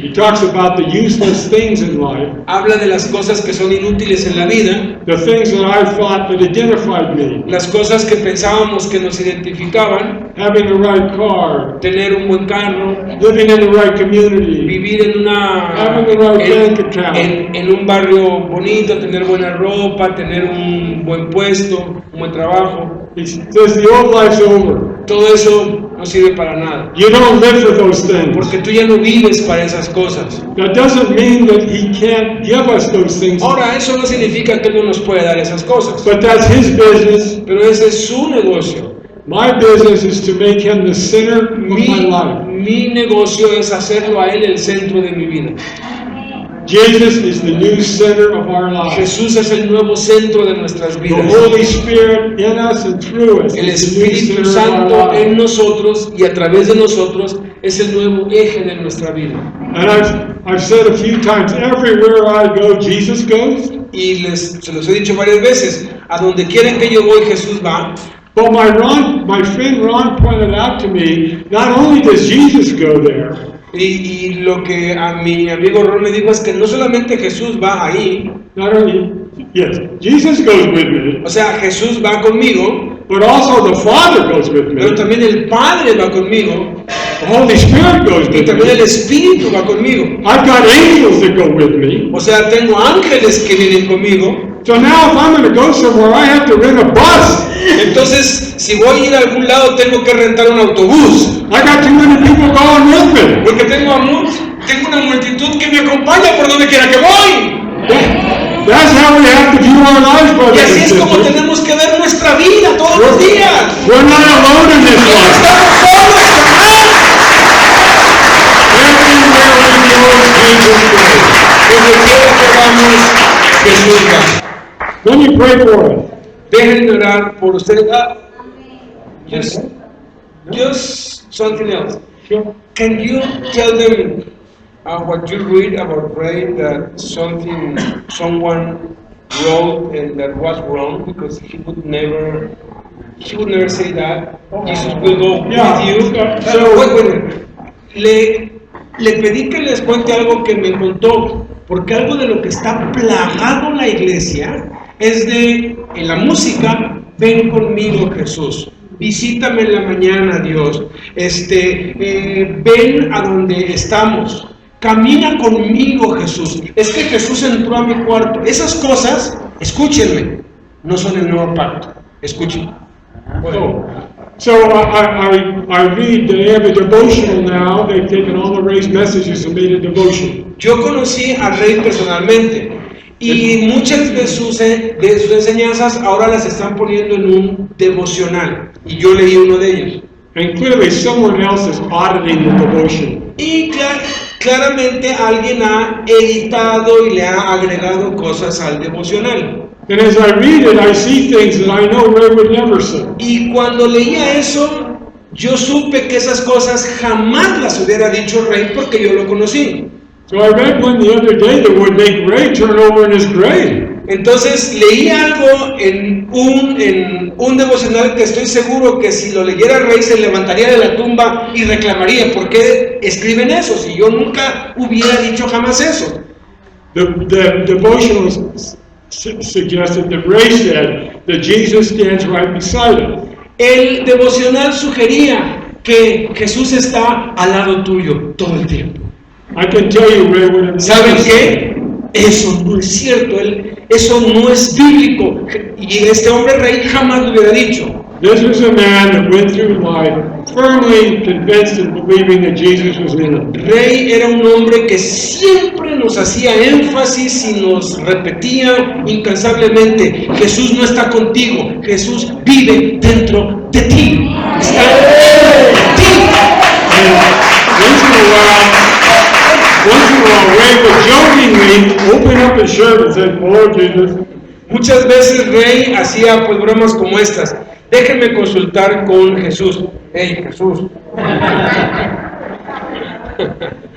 [SPEAKER 2] He talks about the useless things in life,
[SPEAKER 3] Habla de las cosas que son inútiles en la vida,
[SPEAKER 2] the things that I thought that identified me.
[SPEAKER 3] las cosas que pensábamos que nos identificaban,
[SPEAKER 2] Having the right car,
[SPEAKER 3] tener un buen carro,
[SPEAKER 2] living in the right community,
[SPEAKER 3] vivir en
[SPEAKER 2] having the right bank account.
[SPEAKER 3] en un barrio bonito, tener buena ropa, tener un buen puesto, un buen trabajo.
[SPEAKER 2] He says the old life's over.
[SPEAKER 3] Todo eso no sirve para nada,
[SPEAKER 2] You don't live for those things.
[SPEAKER 3] porque tú ya no vives para esas cosas.
[SPEAKER 2] That doesn't mean that he can't give us those things,
[SPEAKER 3] Ahora, eso no significa que Él no nos puede dar esas cosas,
[SPEAKER 2] but that's his business.
[SPEAKER 3] pero ese es su negocio.
[SPEAKER 2] My business is to make him the center of my life.
[SPEAKER 3] Mi negocio es hacerlo a Él el centro de mi vida.
[SPEAKER 2] Jesus is the new center of our lives.
[SPEAKER 3] Jesús es el nuevo centro de nuestras
[SPEAKER 2] The
[SPEAKER 3] vidas.
[SPEAKER 2] Holy Spirit in us and through us
[SPEAKER 3] El
[SPEAKER 2] is the new
[SPEAKER 3] Espíritu
[SPEAKER 2] center of
[SPEAKER 3] Santo
[SPEAKER 2] our
[SPEAKER 3] en
[SPEAKER 2] lives.
[SPEAKER 3] nosotros y a través de nosotros es el nuevo eje de nuestra vida.
[SPEAKER 2] And I've said a few times, everywhere I go, Jesus goes.
[SPEAKER 3] Y se los he dicho varias veces, a donde quieren que yo voy, Jesús va.
[SPEAKER 2] But my friend Ron pointed out to me, not only does Jesus go there,
[SPEAKER 3] Y lo que a mi amigo Ron me dijo es que no solamente Jesús va ahí,
[SPEAKER 2] not only, yes, Jesus goes with me,
[SPEAKER 3] o sea, Jesús va conmigo,
[SPEAKER 2] but also the Father goes with me.
[SPEAKER 3] pero también el Padre va conmigo,
[SPEAKER 2] The Holy Spirit goes
[SPEAKER 3] y
[SPEAKER 2] with
[SPEAKER 3] también el
[SPEAKER 2] me.
[SPEAKER 3] Espíritu va conmigo.
[SPEAKER 2] I've got angels that go with me.
[SPEAKER 3] O sea, tengo ángeles que vienen conmigo.
[SPEAKER 2] So now if I'm going to go somewhere, I have to rent a bus.
[SPEAKER 3] Entonces, si voy a ir a algún lado, tengo que rentar un autobús,
[SPEAKER 2] I got too many people going with me.
[SPEAKER 3] porque tengo una multitud que me acompaña por donde quiera que voy.
[SPEAKER 2] That's how we have to view our lives,
[SPEAKER 3] Y
[SPEAKER 2] brothers
[SPEAKER 3] así
[SPEAKER 2] and
[SPEAKER 3] es como
[SPEAKER 2] sisters.
[SPEAKER 3] tenemos que ver nuestra vida todos los días.
[SPEAKER 2] We're not alone in this
[SPEAKER 3] No
[SPEAKER 2] life.
[SPEAKER 3] estamos solos, jamás.
[SPEAKER 2] Everywhere we go, Jesus goes.
[SPEAKER 3] Donde quiera que vamos, Jesús va.
[SPEAKER 2] Let me pray for us.
[SPEAKER 3] Déjenme orar por ustedes. Just something else.
[SPEAKER 2] Sure.
[SPEAKER 3] Can you tell them what you read about Ray, that someone wrote and that was wrong, because he would never say that. Jesus will go
[SPEAKER 2] Yeah.
[SPEAKER 3] with you.
[SPEAKER 2] So-
[SPEAKER 3] Wait. Le pedí que les cuente algo que me contó, porque algo de lo que está plagado la iglesia es en la música, ven conmigo Jesús, visítame en la mañana Dios, ven a donde estamos, camina conmigo Jesús, es que Jesús entró a mi cuarto. Esas cosas, escúchenme, no son el nuevo pacto, escuchen.
[SPEAKER 2] So I read, they have a devotional now. They've taken all the Ray's messages and made a devotion.
[SPEAKER 3] Yo conocí a Rey personalmente y muchas de sus enseñanzas ahora las están poniendo en un devocional, y yo leí uno de ellos.
[SPEAKER 2] And clearly someone else is auditing the devotion.
[SPEAKER 3] Y claramente alguien ha editado y le ha agregado cosas al devocional.
[SPEAKER 2] And as I read it, I see things that I know Ray would never say.
[SPEAKER 3] Y cuando leía eso, yo supe que esas cosas jamás las hubiera dicho Rey, porque yo lo conocí.
[SPEAKER 2] So I read one the other day that would make Ray turn over in his grave.
[SPEAKER 3] Entonces leí algo en un devocional que estoy seguro que si lo leyera Rey se levantaría de la tumba y reclamaría: ¿por qué escriben eso? Si yo nunca hubiera dicho jamás eso.
[SPEAKER 2] The devotional suggested that Ray said that Jesus stands right beside him.
[SPEAKER 3] El devocional sugería que Jesús está al lado tuyo todo el tiempo.
[SPEAKER 2] I can tell you, Ray would have
[SPEAKER 3] ¿Saben
[SPEAKER 2] never said.
[SPEAKER 3] qué? Eso no es cierto, eso no es bíblico, y este hombre Rey jamás lo hubiera dicho.
[SPEAKER 2] This was a man that went through life firmly convinced and believing that Jesus was in him.
[SPEAKER 3] Rey era un hombre que siempre nos hacía énfasis y nos repetía incansablemente: Jesús no está contigo, Jesús vive dentro de ti, está en ti.
[SPEAKER 2] Once in a while, Ray would jokingly open up his shirt and say, "Oh, Jesus."
[SPEAKER 3] Muchas veces Rey hacía pues bromas como estas: déjenme consultar con Jesús. Hey, Jesús.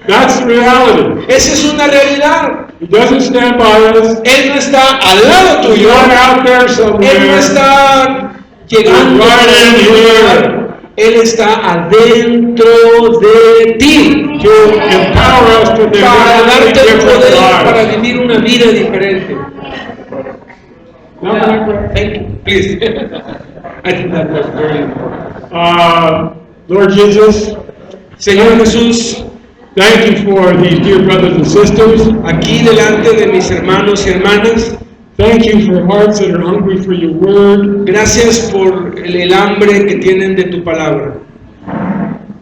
[SPEAKER 2] That's the reality.
[SPEAKER 3] Esa es una realidad.
[SPEAKER 2] He doesn't stand by us.
[SPEAKER 3] Él no está al lado
[SPEAKER 2] He's
[SPEAKER 3] tuyo.
[SPEAKER 2] not out there
[SPEAKER 3] Él no
[SPEAKER 2] somewhere.
[SPEAKER 3] está llegando.
[SPEAKER 2] Right in here.
[SPEAKER 3] Él está adentro de ti
[SPEAKER 2] to empower us to live
[SPEAKER 3] para
[SPEAKER 2] a
[SPEAKER 3] darte el
[SPEAKER 2] different
[SPEAKER 3] poder para
[SPEAKER 2] lives.
[SPEAKER 3] vivir una vida diferente.
[SPEAKER 2] Not like-
[SPEAKER 3] Thank you. Please. I think that was very important.
[SPEAKER 2] Lord Jesus,
[SPEAKER 3] Señor Jesús,
[SPEAKER 2] thank you for these dear brothers and sisters.
[SPEAKER 3] aquí delante de mis hermanos y hermanas,
[SPEAKER 2] Thank you for hearts that are hungry for your word.
[SPEAKER 3] gracias por el hambre que tienen de tu palabra.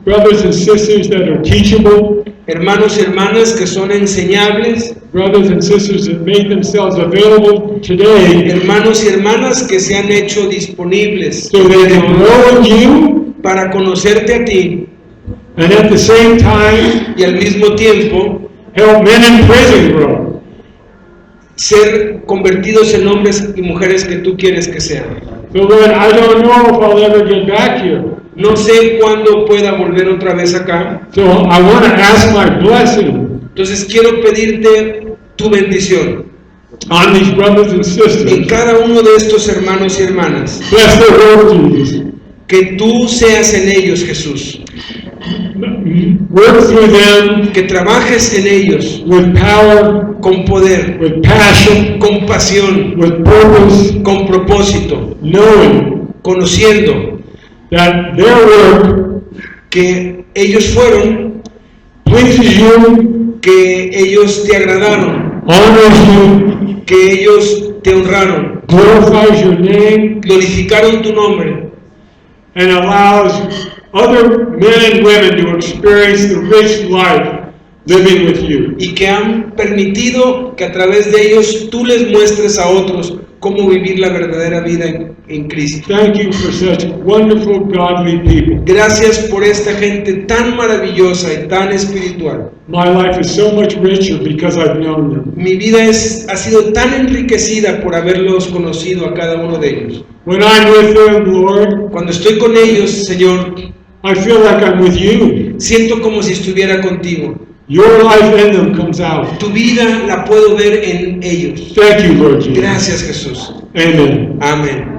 [SPEAKER 2] Brothers and sisters that are teachable.
[SPEAKER 3] Hermanos y hermanas que son enseñables,
[SPEAKER 2] Brothers and sisters that made themselves available today
[SPEAKER 3] hermanos y hermanas que se han hecho disponibles
[SPEAKER 2] so they can grow in you
[SPEAKER 3] para conocerte a ti
[SPEAKER 2] and at the same time
[SPEAKER 3] y al mismo tiempo
[SPEAKER 2] help men in prison grow.
[SPEAKER 3] ser convertidos en hombres y mujeres que tú quieres que sean.
[SPEAKER 2] So Lord, I don't know if I'll ever get back here.
[SPEAKER 3] No sé cuándo pueda volver otra vez acá,
[SPEAKER 2] So I want to ask my blessing
[SPEAKER 3] entonces quiero pedirte tu bendición
[SPEAKER 2] on these brothers and
[SPEAKER 3] en
[SPEAKER 2] sisters.
[SPEAKER 3] cada uno de estos hermanos y hermanas,
[SPEAKER 2] Bless their work, Jesus.
[SPEAKER 3] que tú seas en ellos, Jesús,
[SPEAKER 2] Work through them
[SPEAKER 3] que trabajes en ellos
[SPEAKER 2] with power,
[SPEAKER 3] con poder,
[SPEAKER 2] with passion,
[SPEAKER 3] con pasión,
[SPEAKER 2] with purpose,
[SPEAKER 3] con propósito,
[SPEAKER 2] knowing
[SPEAKER 3] conociendo
[SPEAKER 2] that their work
[SPEAKER 3] que ellos fueron,
[SPEAKER 2] pleases you,
[SPEAKER 3] que ellos te agradaron,
[SPEAKER 2] honors you,
[SPEAKER 3] que ellos te honraron,
[SPEAKER 2] glorifies your name,
[SPEAKER 3] glorificaron tu nombre
[SPEAKER 2] and allows other men and women to experience the rich life living with you.
[SPEAKER 3] y que han permitido que a través de ellos tú les muestres a otros cómo vivir la verdadera vida en Cristo.
[SPEAKER 2] Thank you for such wonderful, godly people.
[SPEAKER 3] Gracias por esta gente tan maravillosa y tan espiritual.
[SPEAKER 2] My life is so much richer because I've known them.
[SPEAKER 3] Mi vida ha sido tan enriquecida por haberlos conocido a cada uno de ellos.
[SPEAKER 2] When I'm with them, Lord,
[SPEAKER 3] Cuando estoy con ellos, Señor,
[SPEAKER 2] I feel like I'm with you.
[SPEAKER 3] siento como si estuviera contigo.
[SPEAKER 2] Your life in them comes out.
[SPEAKER 3] Tu vida la puedo ver en ellos.
[SPEAKER 2] Thank you, Lord Jesus.
[SPEAKER 3] Gracias, Jesús.
[SPEAKER 2] Amen.
[SPEAKER 3] Amén.